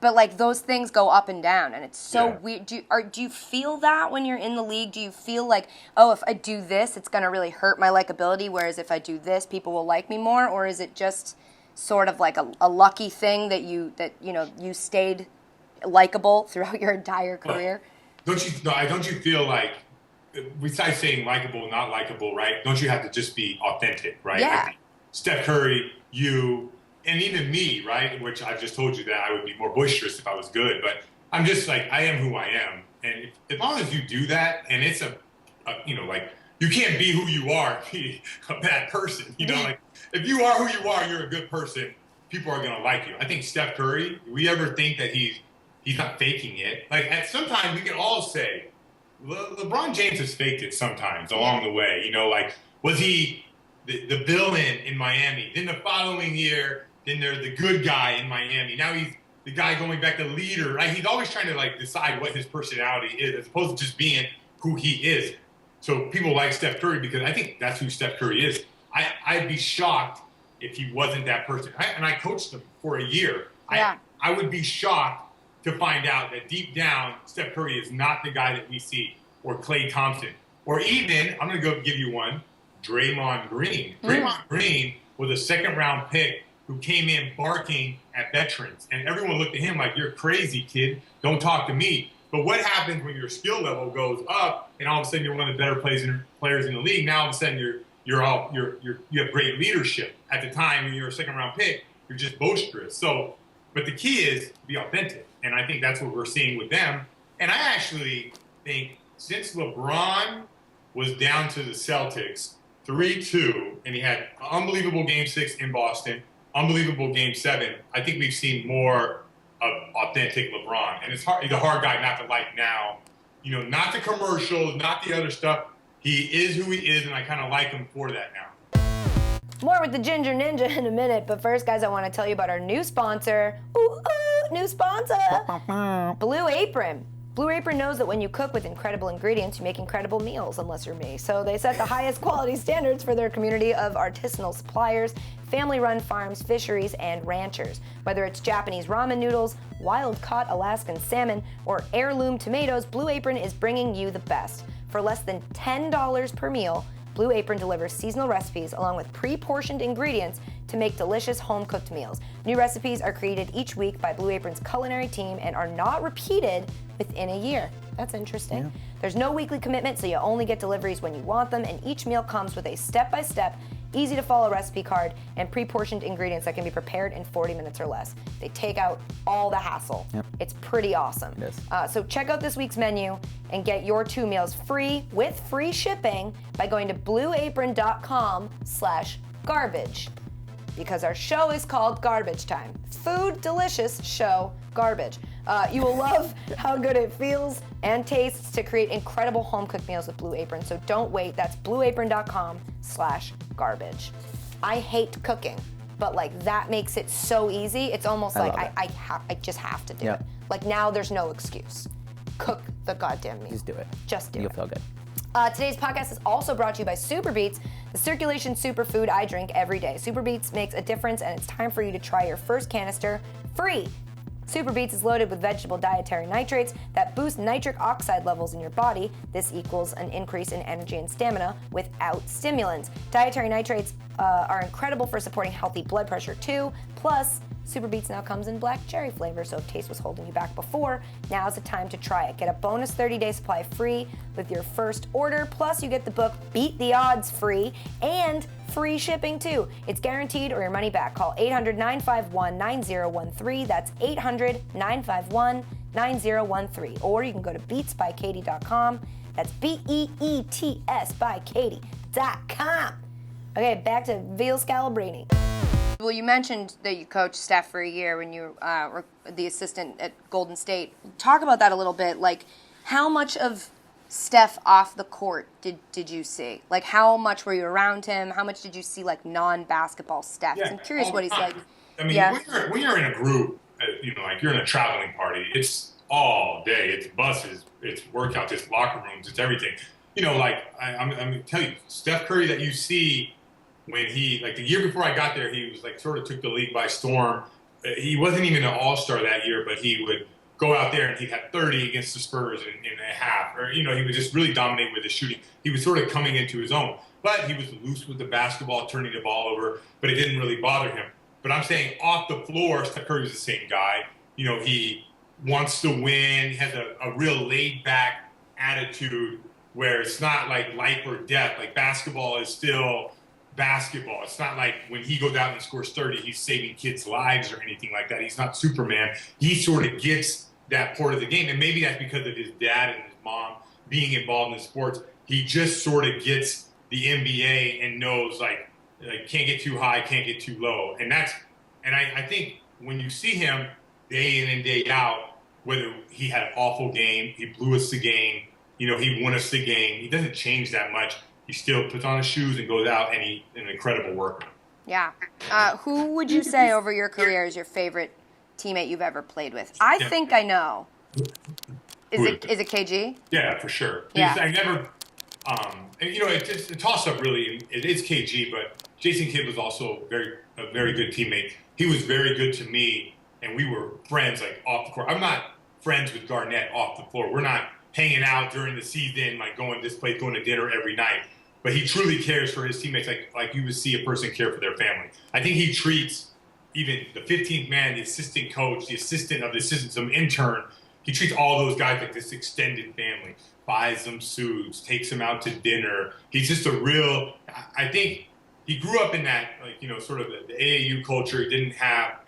But, like, those things go up and down, and it's so weird. Do you feel that when you're in the league? Do you feel like, oh, if I do this, it's going to really hurt my likability, whereas if I do this, people will like me more? Or is it just sort of like a lucky thing that you stayed likable throughout your entire career? Don't you feel like, besides saying likable, not likable, right? Don't you have to just be authentic, right? Yeah. Like Steph Curry, you, and even me, right? Which I've just told you that I would be more boisterous if I was good, but I'm just like, I am who I am. And as long as you do that, and it's like, you can't be who you are, be a bad person. You know, like, if you are who you are, you're a good person, people are going to like you. I think Steph Curry, we ever think that he's not faking it. Like, at some time, we can all say, LeBron James has faked it sometimes along the way. You know, like, was he the villain in Miami? Then the following year, then they're the good guy in Miami. Now he's the guy going back to leader, right? He's always trying to, like, decide what his personality is as opposed to just being who he is. So people like Steph Curry because I think that's who Steph Curry is. I'd be shocked if he wasn't that person. And I coached him for a year. Yeah. I would be shocked to find out that deep down, Steph Curry is not the guy that we see, or Klay Thompson, or even, I'm going to go give you one, Draymond Green. Draymond Green was a second-round pick who came in barking at veterans. And everyone looked at him like, you're crazy, kid. Don't talk to me. But what happens when your skill level goes up and all of a sudden you're one of the better players in the league? Now all of a sudden you have great leadership. At the time when you're a second-round pick, you're just boisterous. So, but the key is be authentic. And I think that's what we're seeing with them. And I actually think since LeBron was down to the Celtics 3-2, and he had an unbelievable Game 6 in Boston, unbelievable Game 7, I think we've seen more of authentic LeBron. And he's a hard guy not to like now. You know, not the commercials, not the other stuff. He is who he is, and I kind of like him for that now. More with the Ginger Ninja in a minute, but first, guys, I want to tell you about our new sponsor. New sponsor! Blue Apron. Blue Apron knows that when you cook with incredible ingredients, you make incredible meals, unless you're me. So they set the highest quality standards for their community of artisanal suppliers, family-run farms, fisheries, and ranchers. Whether it's Japanese ramen noodles, wild-caught Alaskan salmon, or heirloom tomatoes, Blue Apron is bringing you the best. For less than $10 per meal, Blue Apron delivers seasonal recipes along with pre-portioned ingredients to make delicious home-cooked meals. New recipes are created each week by Blue Apron's culinary team and are not repeated within a year. That's interesting. Yeah. There's no weekly commitment, so you only get deliveries when you want them, and each meal comes with a step-by-step, easy-to-follow recipe card and pre-portioned ingredients that can be prepared in 40 minutes or less. They take out all the hassle. Yep. It's pretty awesome. It is. So check out this week's menu and get your 2 meals free with free shipping by going to blueapron.com/garbage. Because our show is called Garbage Time. Food, delicious, show, garbage. You will love how good it feels and tastes to create incredible home-cooked meals with Blue Apron. So don't wait. That's blueapron.com/garbage. I hate cooking, but like that makes it so easy. It's almost like I just have to do it. Like now there's no excuse. Cook the goddamn meal. Just do it. Just do it. You'll feel good. Today's podcast is also brought to you by Super Beets, the circulation superfood I drink every day. Super Beets makes a difference, and it's time for you to try your first canister free. Super Beets is loaded with vegetable dietary nitrates that boost nitric oxide levels in your body. This equals an increase in energy and stamina without stimulants. Dietary nitrates are incredible for supporting healthy blood pressure too. Plus, Super Beets now comes in black cherry flavor, so if taste was holding you back before, now's the time to try it. Get a bonus 30-day supply free with your first order, plus you get the book Beat the Odds free and free shipping too. It's guaranteed or your money back. Call 800-951-9013. That's 800-951-9013. Or you can go to beatsbykatie.com. That's BEETS by Katie.com. Okay, back to Brian Scalabrine. Well, you mentioned that you coached Steph for a year when you were the assistant at Golden State. Talk about that a little bit. Like, how much of Steph off the court did you see? Like, how much were you around him? How much did you see, like, non-basketball Steph? Yeah, I'm curious what he's like. I mean, when you're in a group, like you're in a traveling party, it's all day. It's buses, it's workouts, it's locker rooms, it's everything. Like, I'm going to tell you, Steph Curry that you see when he, like the year before I got there, he was like sort of took the league by storm. He wasn't even an all-star that year, but he would go out there and he'd have 30 against the Spurs in a half. Or, he would just really dominate with his shooting. He was sort of coming into his own. But he was loose with the basketball, turning the ball over, but it didn't really bother him. But I'm saying off the floor, Steph Curry was the same guy. He wants to win. He has a real laid-back attitude where it's not like life or death. Like basketball is still basketball. It's not like when he goes out and scores 30, he's saving kids' lives or anything like that. He's not Superman. He sort of gets that part of the game. And maybe that's because of his dad and his mom being involved in sports. He just sort of gets the NBA and knows like can't get too high, can't get too low. And I think when you see him day in and day out, whether he had an awful game, he blew us the game, he won us the game, he doesn't change that much. He still puts on his shoes and goes out, and he's an incredible worker. Yeah. Who would you say over your career is your favorite teammate you've ever played with? I think I know. Is it KG? Yeah, for sure. Yeah. I never, it's a toss-up really. It is KG, but Jason Kidd was also a very good teammate. He was very good to me, and we were friends like off the court. I'm not friends with Garnett off the floor. We're not hanging out during the season, like going this place, going to dinner every night. But he truly cares for his teammates like you would see a person care for their family. I think he treats even the 15th man, the assistant coach, the assistant of the assistant, some intern, he treats all those guys like this extended family, buys them suits, takes them out to dinner. He's just I think he grew up in that, sort of the AAU culture. He didn't have,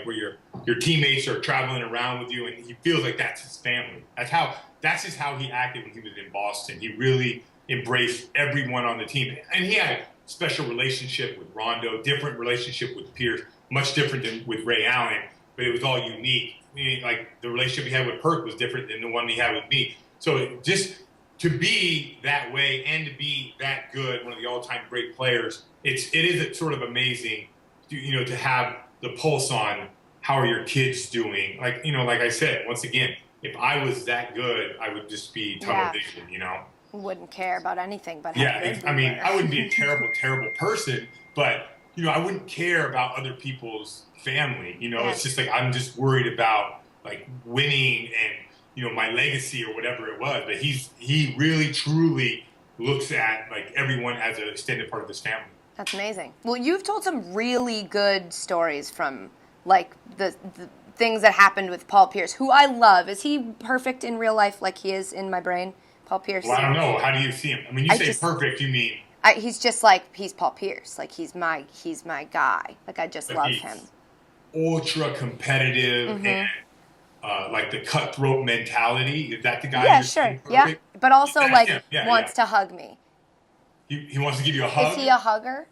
where your teammates are traveling around with you, and he feels like that's his family. That's just how he acted when he was in Boston. He really embraced everyone on the team. And he had a special relationship with Rondo, different relationship with Pierce, much different than with Ray Allen, but it was all unique. I mean, like the relationship he had with Perk was different than the one he had with me. So just to be that way and to be that good, one of the all-time great players, it is sort of amazing, to have the pulse on how are your kids doing. Like I said, once again, if I was that good, I would just be tunnel vision, Wouldn't care about anything but I wouldn't be a terrible person, but I wouldn't care about other people's family. It's just like I'm just worried about like winning and my legacy or whatever it was. But he really truly looks at like everyone as an extended part of his family. That's amazing. Well, you've told some really good stories from like the things that happened with Paul Pierce, who I love. Is he perfect in real life like he is in my brain? Paul Pierce. Well, I don't know. How do you see him? I mean, you say perfect, you mean? He's just like, he's Paul Pierce. Like, he's my guy. Like, I just love him. Ultra competitive and like the cutthroat mentality. Is that the guy? Yeah, sure. Yeah. But also, wants to hug me. He wants to give you a hug? Is he a hugger?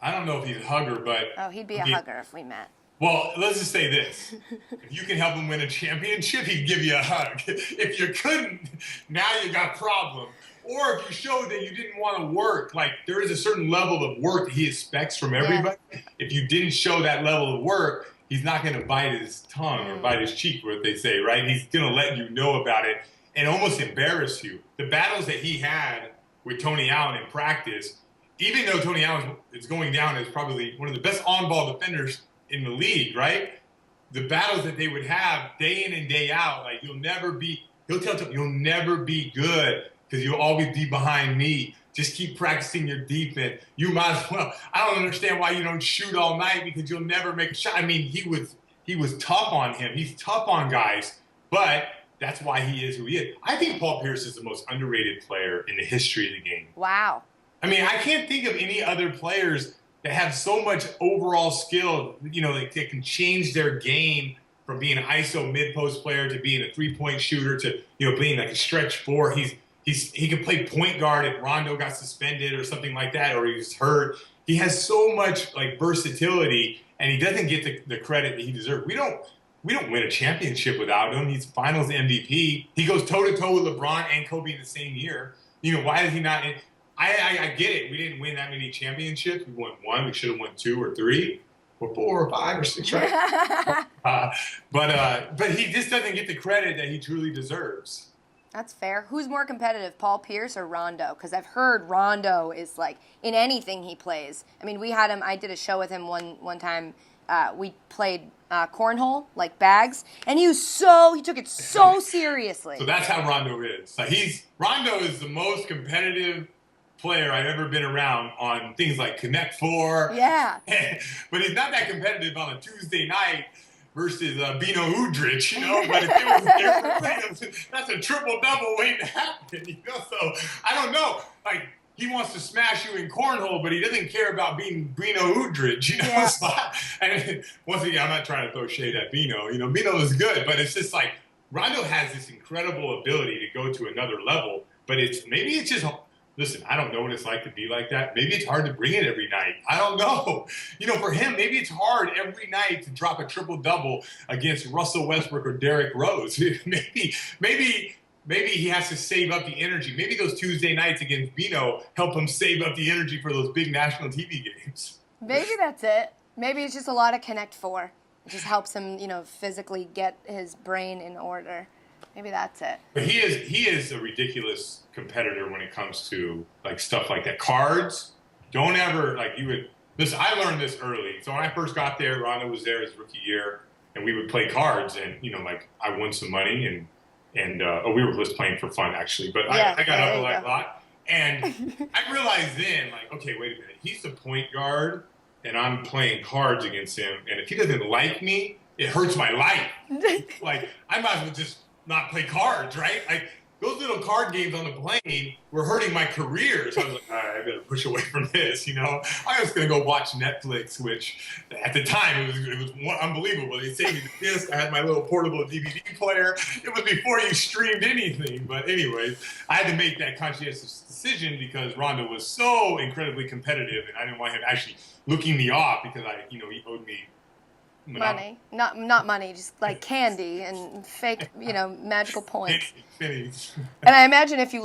I don't know if he's a hugger, but... Oh, he'd be a hugger if we met. Well, let's just say this. If you can help him win a championship, he'd give you a hug. If you couldn't, now you got a problem. Or if you showed that you didn't want to work, like there is a certain level of work that he expects from everybody. Yeah. If you didn't show that level of work, he's not going to bite his tongue or bite his cheek, what they say, right? He's going to let you know about it and almost embarrass you. The battles that he had with Tony Allen in practice, even though Tony Allen is going down as probably one of the best on-ball defenders in the league, right? The battles that they would have day in and day out, like he'll tell them, you'll never be good because you'll always be behind me. Just keep practicing your defense. You might as well. I don't understand why you don't shoot all night because you'll never make a shot. I mean, he was tough on him. He's tough on guys, but that's why he is who he is. I think Paul Pierce is the most underrated player in the history of the game. Wow. I mean, I can't think of any other players that have so much overall skill, like they can change their game from being an ISO mid-post player to being a three-point shooter to, being like a stretch four. He can play point guard if Rondo got suspended or something like that, or he was hurt. He has so much like versatility, and he doesn't get the credit that he deserves. We don't win a championship without him. He's Finals MVP. He goes toe-to-toe with LeBron and Kobe in the same year. Why did he not? I get it. We didn't win that many championships. We won one. We should have won 2 or 3 or 4 or 5 or 6, right? But he just doesn't get the credit that he truly deserves. That's fair. Who's more competitive, Paul Pierce or Rondo? Because I've heard Rondo is like in anything he plays. I mean, we had him. I did a show with him one time. We played cornhole, like bags, and he took it so seriously. So that's how Rondo is. Like Rondo is the most competitive player I've ever been around on things like Connect Four. Yeah. But he's not that competitive on a Tuesday night versus Bino Udrich, But if it was that's a triple-double waiting to happen, So I don't know. Like, he wants to smash you in cornhole, but he doesn't care about being Bino Udrich, Yeah. So and once again, I'm not trying to throw shade at Bino. Bino is good, but it's just like Rondo has this incredible ability to go to another level, but maybe it's just. Listen, I don't know what it's like to be like that. Maybe it's hard to bring it every night. I don't know. For him, maybe it's hard every night to drop a triple-double against Russell Westbrook or Derrick Rose. maybe he has to save up the energy. Maybe those Tuesday nights against Bino help him save up the energy for those big national TV games. Maybe that's it. Maybe it's just a lot of Connect Four. It just helps him, physically get his brain in order. Maybe that's it. But he is a ridiculous competitor when it comes to like stuff like that. Cards, don't ever listen, I learned this early. So when I first got there, Rondo was there his rookie year, and we would play cards, and I won some money, and we were just playing for fun actually. But yeah, I got up a lot, and I realized then, okay, wait a minute, he's the point guard, and I'm playing cards against him, and if he doesn't like me, it hurts my life. Like I might as well just not play cards, right? Like those little card games on the plane were hurting my career. So I was like, all right, I better push away from this, I was going to go watch Netflix, which at the time it was unbelievable. They saved me the disc. I had my little portable DVD player. It was before you streamed anything. But anyways, I had to make that conscientious decision because Rondo was so incredibly competitive, and I didn't want him actually looking me off because he owed me money, not money, just like candy and fake, magical points. Pennies. And I imagine if you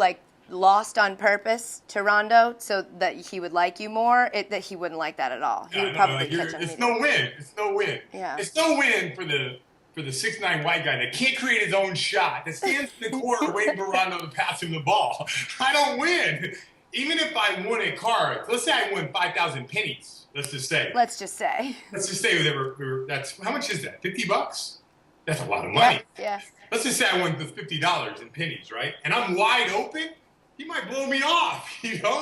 lost on purpose to Rondo so that he would like you more, that he wouldn't like that at all. He would probably catch on. It's no win. It's no win. Yeah. It's no win for the 6'9" white guy that can't create his own shot, that stands in the corner waiting for Rondo to pass him the ball. I don't win. Even if I won a card, let's say I won 5,000 pennies. Let's just say that's how much is that? $50? That's a lot of money. Yeah. Let's just say I won the $50 in pennies, right? And I'm wide open. He might blow me off,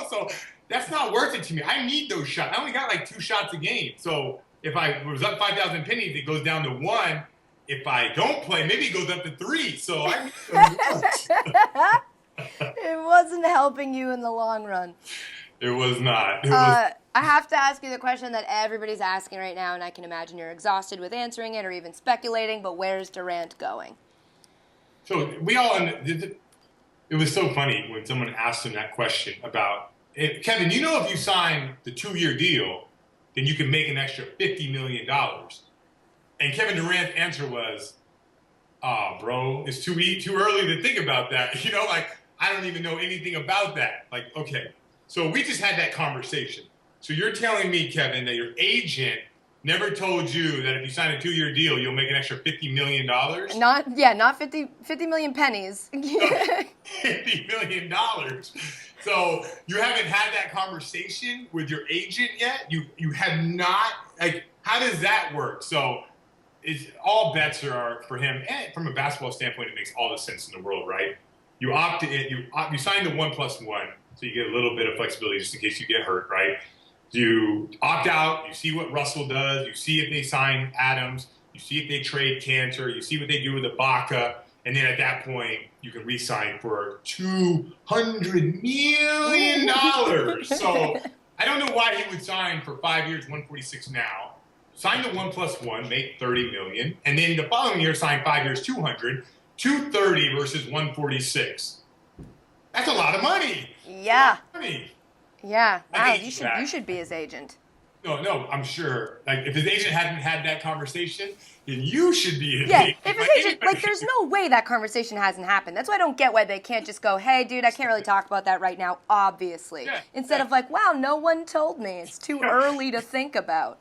So that's not worth it to me. I need those shots. I only got 2 shots a game. So if I was up 5,000 pennies, it goes down to 1. If I don't play, maybe it goes up to 3. So I need those It wasn't helping you in the long run. It was not. I have to ask you the question that everybody's asking right now, and I can imagine you're exhausted with answering it or even speculating, but where's Durant going? So it was so funny when someone asked him that question about, Kevin, if you sign the 2-year deal, then you can make an extra $50 million. And Kevin Durant's answer was, bro, it's too early to think about that. Like, I don't even know anything about that. Like, okay. So we just had that conversation. So you're telling me, Kevin, that your agent never told you that if you sign a 2-year deal, you'll make an extra $50 million? Not 50 million pennies. $50 million. So you haven't had that conversation with your agent yet? You have not? Like, how does that work? So all bets are for him. And from a basketball standpoint, it makes all the sense in the world, right? You opt in, you sign the 1+1, so you get a little bit of flexibility just in case you get hurt, right? You opt out, you see what Russell does, you see if they sign Adams, you see if they trade Cantor, you see what they do with Ibaka, and then at that point, you can re-sign for $200 million. So I don't know why he would sign for 5 years, 146 now. Sign the 1+1, make $30 million, and then the following year sign 5 years, 230 versus 146. That's a lot of money. Yeah. Yeah. Wow, you should be his agent. No, I'm sure. Like, if his agent hadn't had that conversation, then you should be his agent. Yeah, if his agent, like, there's no way that conversation hasn't happened. That's why I don't get why they can't just go, hey, dude, I can't really talk about that right now, obviously. Yeah, Instead of like, wow, no one told me. It's too early to think about.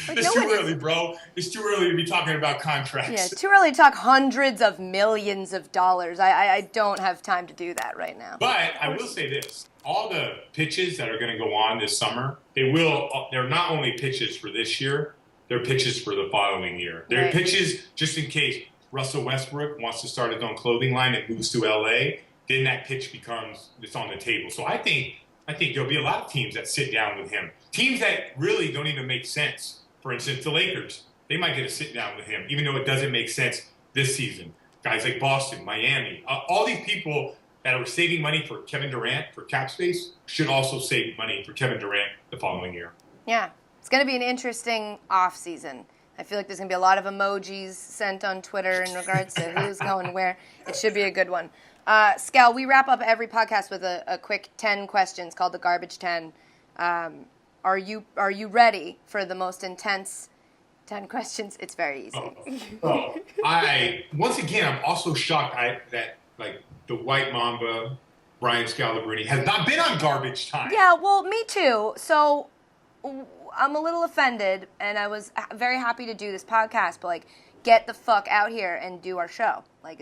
Like, it's too early, bro. It's too early to be talking about contracts. Yeah, it's too early to talk hundreds of millions of dollars. I don't have time to do that right now. But I will say this. All the pitches that are going to go on this summer, they're not only pitches for this year, they're pitches for the following year. They're pitches just in case Russell Westbrook wants to start his own clothing line and moves to LA, then that pitch it's on the table. So I think there'll be a lot of teams that sit down with him. Teams that really don't even make sense. For instance, the Lakers, they might get a sit down with him, even though it doesn't make sense this season. Guys like Boston, Miami, all these people that are saving money for Kevin Durant for cap space should also save money for Kevin Durant the following year. Yeah, it's going to be an interesting offseason. I feel like there's going to be a lot of emojis sent on Twitter in regards to who's going where. It should be a good one. Scal, we wrap up every podcast with a quick 10 questions called the Garbage 10. Are you ready for the most intense 10 questions? It's very easy. Once again, I'm also shocked that like the White Mamba, Brian Scalabrine, has not been on Garbage Time. Yeah, well, me too. So I'm a little offended, and I was very happy to do this podcast, but like, get the fuck out here and do our show. Like,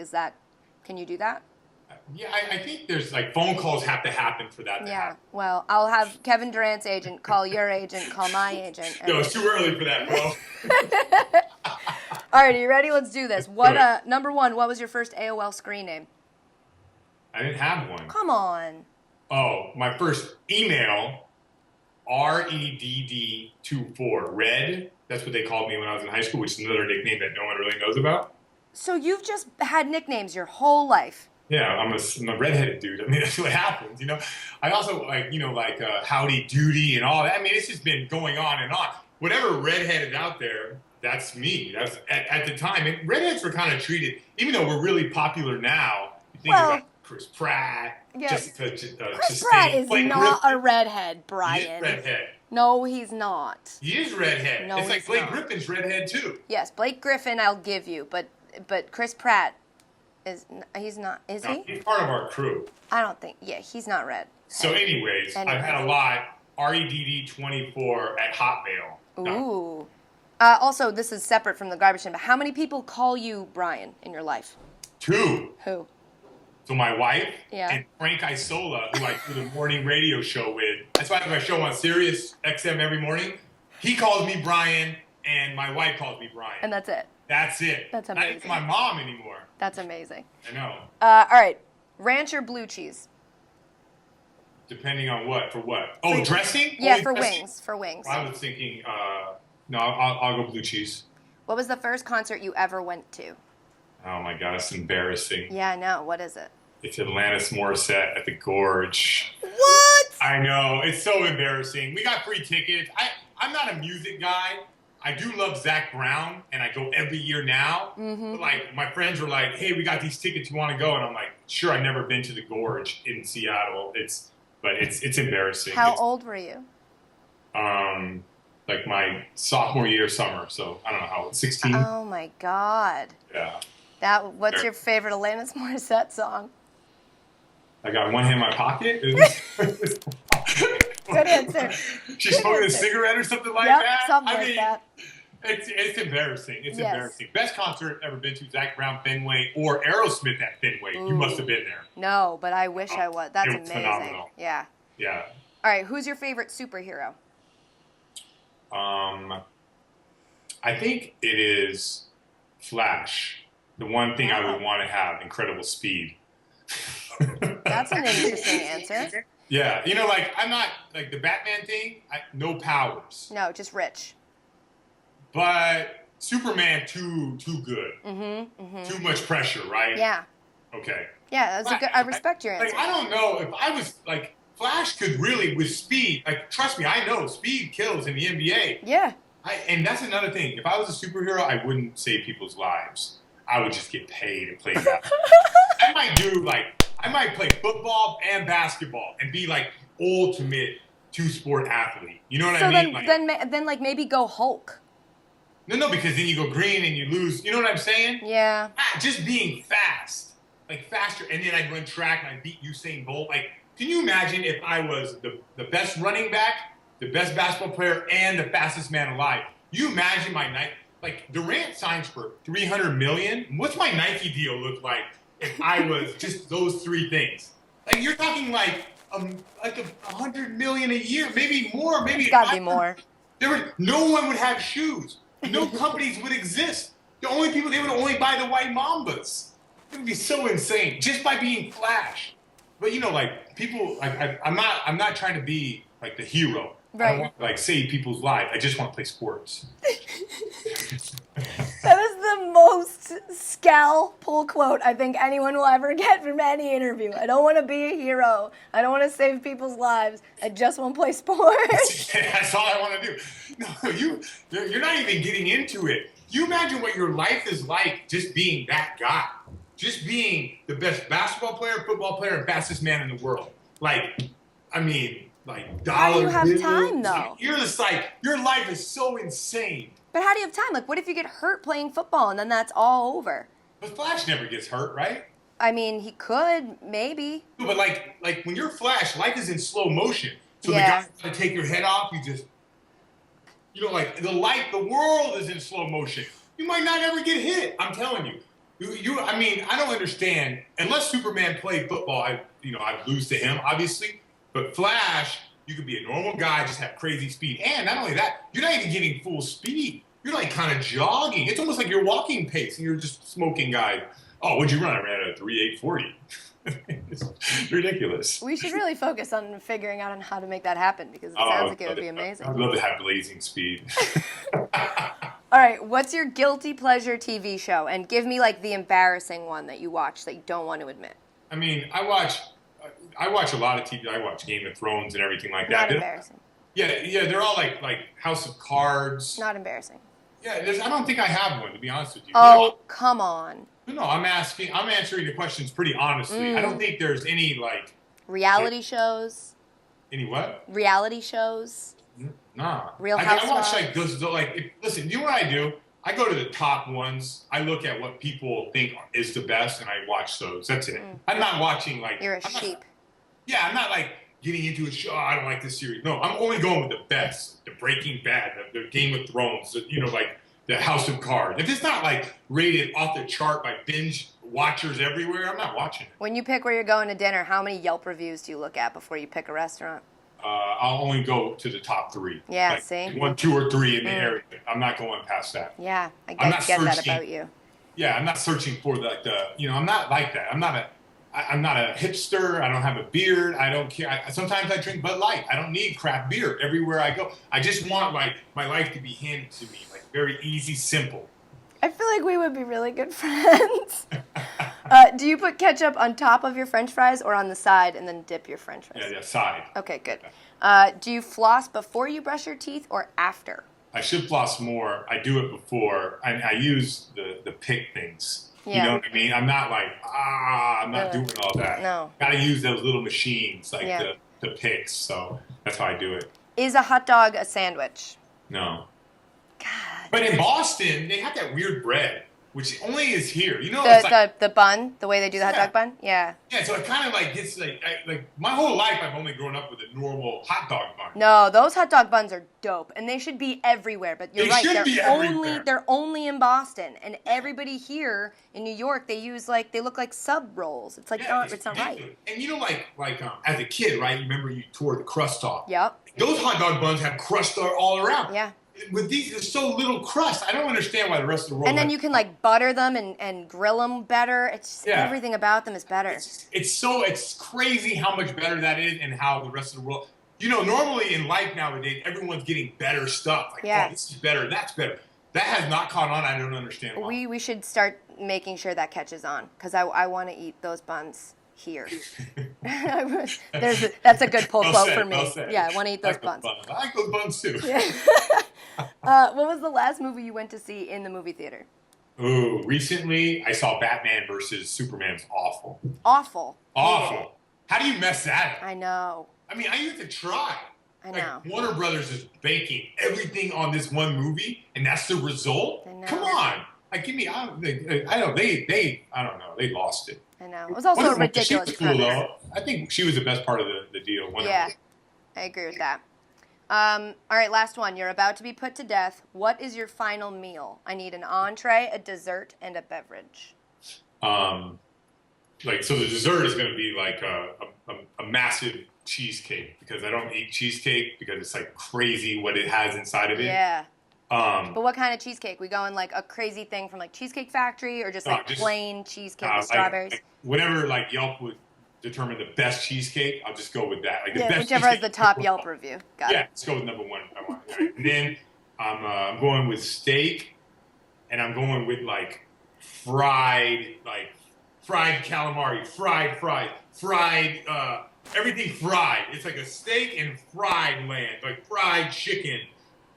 can you do that? Yeah, I think there's like phone calls have to happen for that to happen. Well, I'll have Kevin Durant's agent call your agent, call my agent. No, it's too early for that, bro. All right, are you ready? Let's do this. Number one, what was your first AOL screen name? I didn't have one. Come on. Oh, my first email, REDD24, Red. That's what they called me when I was in high school, which is another nickname that no one really knows about. So you've just had nicknames your whole life. Yeah, I'm a redheaded dude. I mean, that's what happens, I also like Howdy Doody and all that. I mean, it's just been going on and on. Whatever redhead is out there, that's me. That's at the time. And redheads were kind of treated, even though we're really popular now. You think about Chris Pratt. Yes. Chris Pratt is not a redhead, Brian. He is redhead. No, he's not. He is redhead. No, it's like Blake Griffin's redhead too. Yes, Blake Griffin, I'll give you, but Chris Pratt. He's not, is he? He's part of our crew. I don't think, he's not red. So anyways, I've had a lot, REDD24 at Hotmail. Ooh. Also, this is separate from the garbage bin, but how many people call you Brian in your life? 2. Who? So my wife Yeah. and Frank Isola, who I do the morning radio show with. That's why I have my show on Sirius XM every morning. He calls me Brian, and my wife calls me Brian. And that's it. That's it. That's Not amazing. even my mom anymore. That's amazing. I know. All right. Ranch or blue cheese? Depending on what? For what? Oh, dressing? Yeah, Only for dressing? wings. For wings. Well, I was thinking, no, I'll go blue cheese. What was the first concert you ever went to? Oh my God, it's embarrassing. Yeah, I know. What is it? It's Atlantis Morissette at the Gorge. What? I know. It's so embarrassing. We got free tickets. I'm not a music guy. I do love Zach Brown, and I go every year now. Mm-hmm. But like, my friends were like, hey, we got these tickets. You want to go? And I'm like, sure, I've never been to the Gorge in Seattle. It's embarrassing. How old were you? like my sophomore year summer. So I don't know how, 16? Oh my God. Yeah. What's your favorite Alanis Morissette song? I got one hand in my pocket. Good answer. She's smoking a cigarette or something like Yep, that. something like that. It's embarrassing. It's Yes. embarrassing. Best concert I've ever been to, Zach Brown Fenway or Aerosmith at Fenway. Ooh. You must have been there. No, but I wish I was. That's It was amazing. phenomenal. Yeah. Yeah. All right, who's your favorite superhero? I think it is Flash. The one thing I would want to have, incredible speed. That's an interesting answer. Yeah, you know, like I'm not like the Batman thing. No powers. No, just rich. But Superman too good. Too much pressure, right? Yeah. Okay. Yeah, that's a good. I respect your answer. Like I don't know if I was like Flash could really with speed. Like trust me, I know speed kills in the NBA. Yeah. And that's another thing. If I was a superhero, I wouldn't save people's lives. I would just get paid and play basketball. I might play football and basketball and be like ultimate two-sport athlete. You know what I mean? Then maybe go Hulk. No, because then you go green and you lose. You know what I'm saying? Yeah. Just being fast, like faster, and then I'd run track and I beat Usain Bolt. Like, can you imagine if I was the best running back, the best basketball player, and the fastest man alive? You imagine my Nike, like Durant signs for $300 million. What's my Nike deal look like if I was just those three things? Like you're talking like $100 million a year, maybe more, maybe. It's gotta be more. No one would have shoes. No companies would exist. The only people, they would only buy the white Mambas. It would be so insane just by being Flash. But you know, like people, like I'm not trying to be like the hero. Right. I don't want to like save people's lives. I just want to play sports. That is the most scalpel quote I think anyone will ever get from any interview. I don't want to be a hero. I don't want to save people's lives. I just want to play sports. That's all I want to do. No, you're not even getting into it. You imagine what your life is like just being that guy. Just being the best basketball player, football player, and fastest man in the world. Like, I mean, like dollars. How do you have time, though? You're just like, your life is so insane. But how do you have time? Like, what if you get hurt playing football and then that's all over? But Flash never gets hurt, right? I mean, he could, maybe. But like when you're Flash, life is in slow motion. So Yeah. the guy's gonna take your head off, like the world is in slow motion. You might not ever get hit. I'm telling you. I mean, I don't understand. Unless Superman played football, I'd lose to him, obviously. But Flash, you could be a normal guy, just have crazy speed. And not only that, you're not even getting full speed. You're like kind of jogging. It's almost like you're walking pace and you're just smoking guy. Oh, what'd you run? I ran a 3.840. It's ridiculous. We should really focus on figuring out how to make that happen because it sounds like it would be amazing. I'd love to have blazing speed. All right, what's your guilty pleasure TV show? And give me like the embarrassing one that you watch that you don't want to admit. I mean, I watch a lot of TV. I watch Game of Thrones and everything like that. Not embarrassing. Yeah, they're all like House of Cards. Not embarrassing. Yeah, I don't think I have one, to be honest with you. Oh, come on. No, I'm answering the questions pretty honestly. I don't think there's any like reality shows. Any what? Reality shows. Nah. Real I Housewives. watch like those. Listen, you know what I do? I go to the top ones. I look at what people think is the best, and I watch those. That's it. I'm not watching like. You're a sheep. I'm not like getting into a show. Oh, I don't like this series. No, I'm only going with the best. The Breaking Bad, the Game of Thrones. Like the House of Cards. If it's not like rated off the chart by binge watchers everywhere, I'm not watching it. When you pick where you're going to dinner, how many Yelp reviews do you look at before you pick a restaurant? I'll only go to the top 3. Yeah, like see? 1, 2, or 3 in the area. I'm not going past that. Yeah, I get that about you. Yeah, I'm not searching for I'm not like that. I'm not a hipster. I don't have a beard. I don't care. Sometimes I drink Bud Light. I don't need craft beer everywhere I go. I just want my life to be handed to me, like very easy, simple. I feel like we would be really good friends. Do you put ketchup on top of your French fries or on the side and then dip your French fries? Yeah, side. Okay, good. Do you floss before you brush your teeth or after? I should floss more. I do it before. I use the pick things. Yeah. You know what I mean? I'm not like, I'm not doing all that. No. Got to use those little machines, like the picks. So that's how I do it. Is a hot dog a sandwich? No. God. But in Boston, they have that weird bread, which only is here. You know, The bun, the way they do the hot dog bun? Yeah. Yeah, so it kind of like gets like my whole life I've only grown up with a normal hot dog bun. No, those hot dog buns are dope, and they should be everywhere. But you're right, they're only in Boston, and everybody here in New York they use they look like sub rolls. It's it's not right. And you know, as a kid, right? You remember you tore the crust off. Yep. Those hot dog buns have crust all around. Yeah. With these, there's so little crust. I don't understand why the rest of the world. And then you can butter them and grill them better. It's just everything about them is better. It's crazy how much better that is, and how the rest of the world. You know, normally in life nowadays, everyone's getting better stuff. Oh, this is better, that's better. That has not caught on. I don't understand why. We should start making sure that catches on, because I want to eat those buns here. That's a good pull quote for me. Yeah, I want to eat those buns. I like those buns too. Yeah. What was the last movie you went to see in the movie theater? Ooh, recently I saw Batman versus Superman. It's awful. Awful. How do you mess that up? I know. I mean, I used to try. I know. Warner Brothers is banking everything on this one movie, and that's the result? I know. Come on. Give me, I don't know, they lost it. I know. It was also a ridiculous premise. Cool, though. I think she was the best part of the deal. Yeah, I agree with that. All right, last one. You're about to be put to death. What is your final meal? I need an entree, a dessert, and a beverage. So the dessert is going to be a massive cheesecake, because I don't eat cheesecake because it's crazy what it has inside of it. Yeah. But what kind of cheesecake? We going a crazy thing from Cheesecake Factory, or just plain cheesecake with strawberries? Whatever Yelp would determine the best cheesecake, I'll just go with that. The best whichever has the top Yelp review. Got it. Let's go with number one. I want. Right? And then I'm going with steak, and I'm going with fried calamari, fried, everything fried. It's like a steak and fried land, fried chicken,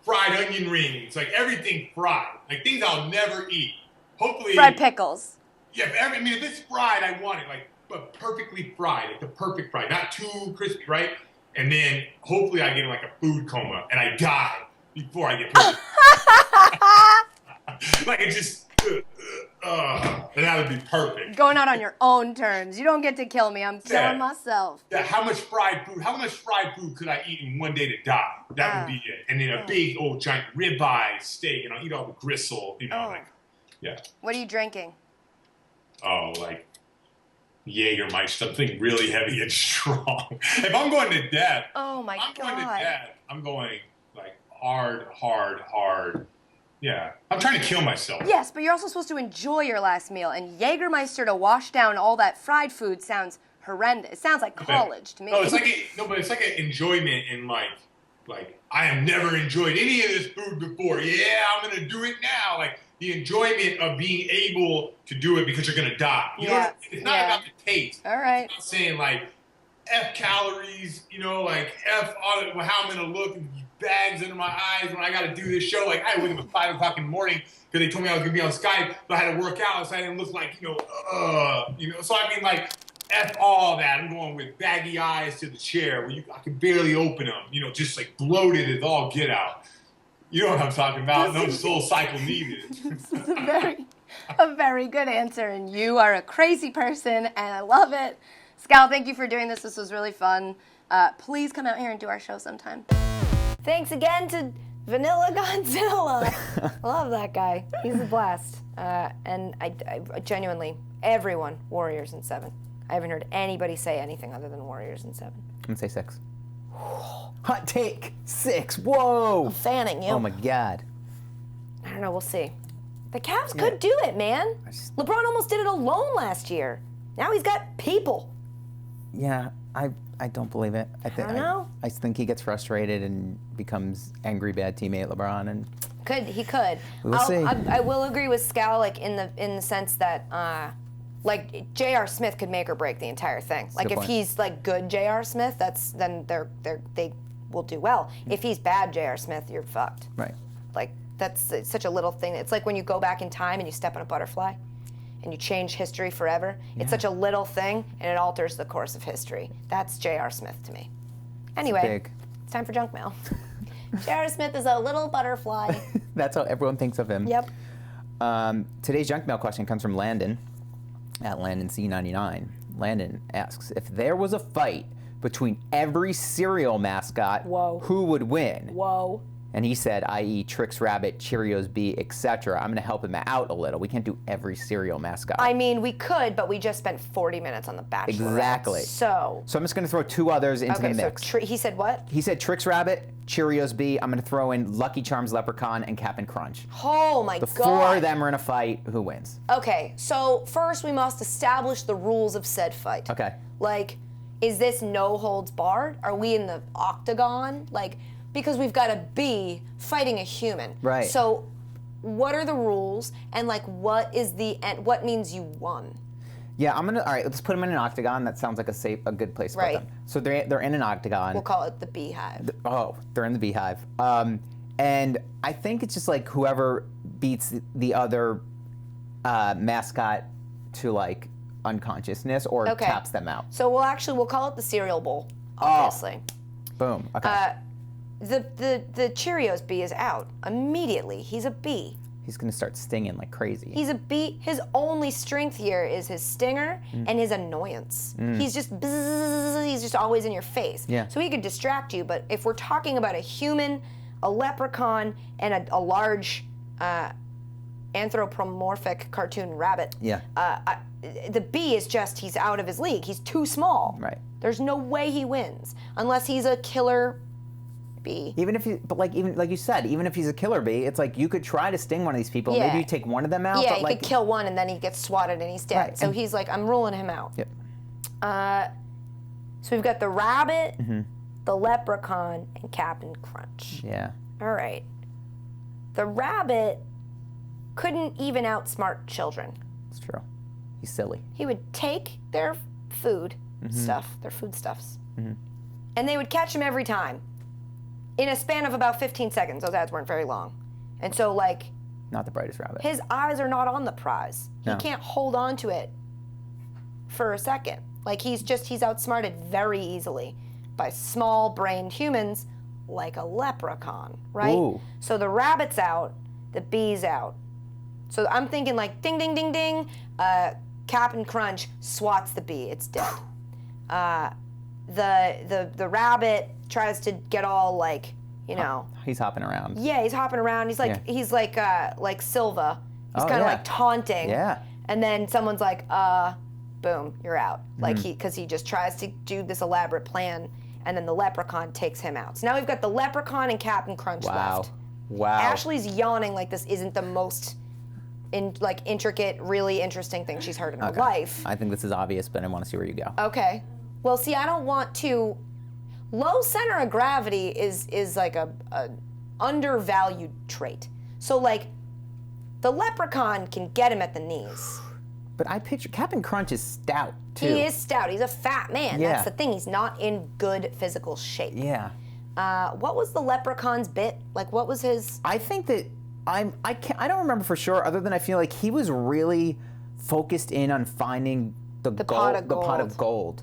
fried onion rings, everything fried, things I'll never eat. Hopefully fried pickles. Yeah, if it's fried, I want it but perfectly fried, the perfect fried, not too crispy, right? And then hopefully I get in a food coma and I die before I get put. It just, and that would be perfect. Going out on your own terms. You don't get to kill me. I'm killing myself. Yeah. How much fried food could I eat in one day to die? That would be it. And then a big old giant ribeye steak, and I'll eat all the gristle. Yeah. What are you drinking? Oh, Jägermeister, something really heavy and strong. If I'm going to death, going to death, I'm going hard. Yeah, I'm trying to kill myself. Yes, but you're also supposed to enjoy your last meal, and Jägermeister to wash down all that fried food sounds horrendous. It sounds like college to me. No, but it's an enjoyment in I have never enjoyed any of this food before. Yeah, I'm gonna do it now. The enjoyment of being able to do it because you're gonna die. You know, it's not about the taste. All right. It's not saying F calories. F how I'm gonna look. Bags under my eyes when I got to do this show. I had to wake up at 5 o'clock in the morning because they told me I was going to be on Skype, but I had to work out so I didn't look So I mean, F all that. I'm going with baggy eyes to the chair where I can barely open them. Just bloated as all get out. You know what I'm talking about? No soul cycle needed. This is a very good answer, and you are a crazy person, and I love it. Scal, thank you for doing this. This was really fun. Please come out here and do our show sometime. Thanks again to Vanilla Godzilla. I love that guy. He's a blast. And I genuinely, everyone, Warriors in 7. I haven't heard anybody say anything other than Warriors in 7. I'm going to say 6. Hot take. 6. Whoa. I'm fanning you. Oh, my God. I don't know. We'll see. The Cavs could do it, man. LeBron almost did it alone last year. Now he's got people. Yeah, I don't believe it. I don't know. I think he gets frustrated and becomes angry bad teammate LeBron, and he could. We'll see. I will agree with Scal in the sense that J.R. Smith could make or break the entire thing. If he's good J.R. Smith, then they will do well. If he's bad J.R. Smith, you're fucked. Right. That's such a little thing. It's like when you go back in time and you step on a butterfly. And you change history forever. Yeah. It's such a little thing, and it alters the course of history. That's J.R. Smith to me. Anyway, it's time for junk mail. J.R. Smith is a little butterfly. That's how everyone thinks of him. Yep. Today's junk mail question comes from Landon at LandonC99. Landon asks, if there was a fight between every cereal mascot, Whoa. who would win? Whoa. And he said, i.e. Trix Rabbit, Cheerios Bee, etc. I'm going to help him out a little. We can't do every cereal mascot. I mean, we could, but we just spent 40 minutes on The Bachelorette. Exactly. So I'm just going to throw 2 others into the mix. So he said what? He said Trix Rabbit, Cheerios Bee. I'm going to throw in Lucky Charms Leprechaun and Cap'n Crunch. Oh my God. The 4 of them are in a fight. Who wins? Okay, so first we must establish the rules of said fight. Okay. Like, is this no holds barred? Are we in the octagon? Like, because we've got a bee fighting a human. Right. So what are the rules, and like what is the end? What means you won? Yeah, all right, let's put them in an octagon. That sounds like a good place to put them. So they're in an octagon. We'll call it the beehive. They're in the beehive. And I think it's just like whoever beats the other mascot to like unconsciousness or taps them out. So we'll call it the cereal bowl, obviously. Boom. Okay. The Cheerios bee is out immediately. He's a bee. He's gonna start stinging like crazy. He's a bee. His only strength here is his stinger and his annoyance. He's just bzzz, he's just always in your face. Yeah. So he could distract you, but if we're talking about a human, a leprechaun, and a large anthropomorphic cartoon rabbit, the bee is just, he's out of his league. He's too small. Right. There's no way he wins unless he's a killer bee. Even like you said, even if he's a killer bee, it's like you could try to sting one of these people. Maybe you take one of them out. Yeah, but you like, could kill one and then he gets swatted and he's dead. Right. So he's like, I'm ruling him out. Yep. So we've got the rabbit, the leprechaun, and Cap'n Crunch. Yeah. All right. The rabbit couldn't even outsmart children. It's true. He's silly. He would take their food stuff, their foodstuffs, and they would catch him every time in a span of about 15 seconds. Those ads weren't very long. And so, like, Not the brightest rabbit. his eyes are not on the prize. No. He can't hold on to it for a second. Like, he's outsmarted very easily by small-brained humans like a leprechaun, right? Ooh. So the rabbit's out, the bee's out. So I'm thinking like ding, ding, ding, ding. Cap'n Crunch swats the bee. It's dead. The rabbit tries to get all like, you know. He's hopping around. Yeah, he's hopping around. He's like like Silva. He's kind of like taunting. Yeah. And then someone's like, boom, you're out. Like because he just tries to do this elaborate plan, and then the leprechaun takes him out. So now we've got the leprechaun and Cap'n Crunch left. Wow. Ashley's yawning like this isn't the most intricate, really interesting thing she's heard in her life. I think this is obvious, but I want to see where you go. Okay. Well, see, I don't want to. Low center of gravity is like a undervalued trait. So like, the leprechaun can get him at the knees. But I picture Cap'n Crunch is stout too. He is stout. He's a fat man. Yeah. That's the thing. He's not in good physical shape. Yeah. What was the leprechaun's bit? Like, what was his? I think that I don't remember for sure, other than I feel like he was really focused in on finding the pot of gold.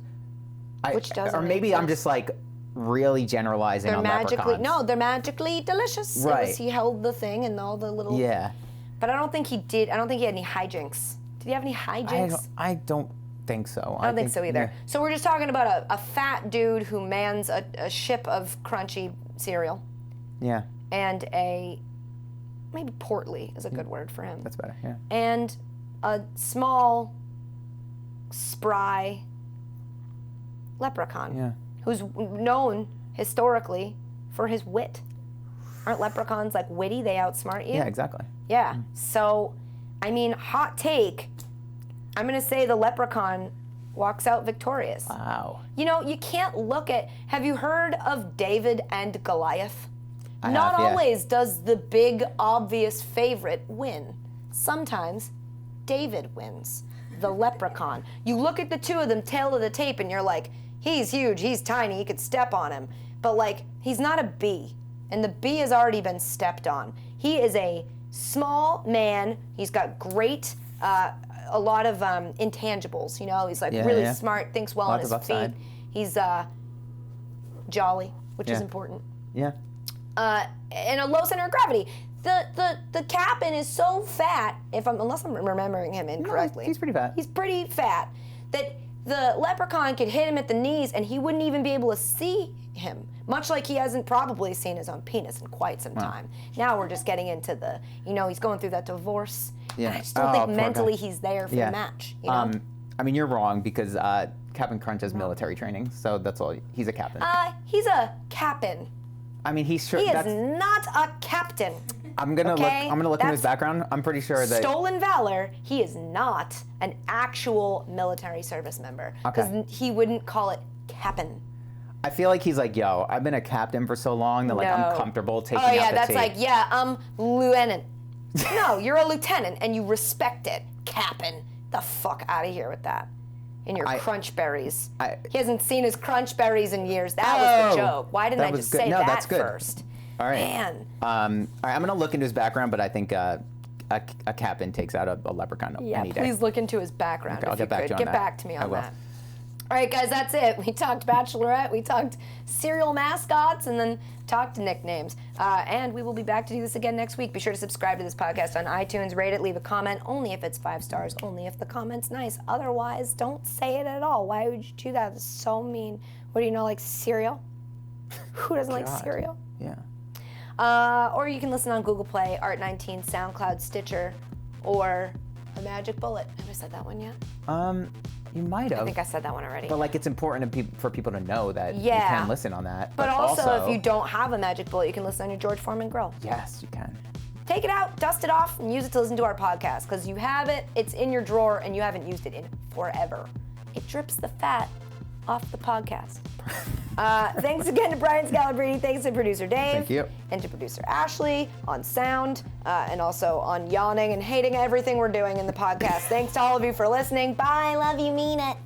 Which doesn't or maybe make I'm just like really generalizing on leprechauns. They're magically delicious. Right. He held the thing and all the little. Yeah. But I don't think he did. I don't think he had any hijinks. Did he have any hijinks? I don't think so. I don't think so either. Yeah. So we're just talking about a fat dude who mans a ship of crunchy cereal. Yeah. And maybe portly is a good word for him. That's better. Yeah. And a small, spry leprechaun. Yeah. Who's known historically for his wit. Aren't leprechauns like witty? They outsmart you? Yeah, exactly. Yeah. So, I mean, hot take. I'm going to say the leprechaun walks out victorious. Wow. You know, you can't look at. Have you heard of David and Goliath? have, Not yeah. always does the big, obvious favorite win. Sometimes David wins. The leprechaun. You look at the two of them, tail of the tape, and you're like, he's huge, he's tiny, he could step on him. But, like, he's not a bee. And the bee has already been stepped on. He is a small man. He's got great, a lot of intangibles, you know. He's, like, really smart, thinks well on his feet. He's jolly, which is important. Yeah. and a low center of gravity. The captain is so fat, unless I'm remembering him incorrectly. No, he's pretty fat. He's pretty fat that the leprechaun could hit him at the knees and he wouldn't even be able to see him. Much like he hasn't probably seen his own penis in quite some time. Now we're just getting into the, he's going through that divorce. Yeah. And I just don't think mentally he's there for the match. I mean, you're wrong because Captain Crunch has military training, so that's all. He's a captain. He's a captain. I mean, he's sure. He is not a captain. I'm gonna look into his background. I'm pretty sure that stolen valor. He is not an actual military service member because he wouldn't call it captain. I feel like he's like, yo, I've been a captain for so long that like I'm comfortable taking out the Oh yeah, that's tape. like lieutenant. No, you're a lieutenant and you respect it, captain. The fuck out of here with that. In your crunch berries. He hasn't seen his crunch berries in years. That was the joke. Why didn't I just say that first? All right. Man. All right, I'm gonna look into his background, but I think a captain takes out a leprechaun any day. Please look into his background. Okay, I'll get back to you on Get that. back to me on I will. that. All right, guys, that's it. We talked Bachelorette, we talked cereal mascots, and then talked nicknames. And we will be back to do this again next week. Be sure to subscribe to this podcast on iTunes, rate it, leave a comment, only if it's 5 stars, only if the comment's nice. Otherwise, don't say it at all. Why would you do that? It's so mean. What do you know, like cereal? Who doesn't like cereal? Yeah. Or you can listen on Google Play, Art19, SoundCloud, Stitcher, or A Magic Bullet. Have I said that one yet? You might have. I think I said that one already. But like, it's important for people to know that you can listen on that. But also, if you don't have a Magic Bullet, you can listen on your George Foreman grill. Yes, you can. Take it out, dust it off, and use it to listen to our podcast, because you have it, it's in your drawer, and you haven't used it in forever. It drips the fat off the podcast. Thanks again to Brian Scalabrine. Thanks to producer Dave. Thank you. And to producer Ashley on sound, and also on yawning and hating everything we're doing in the podcast. Thanks to all of you for listening. Bye. Love you. Mean it.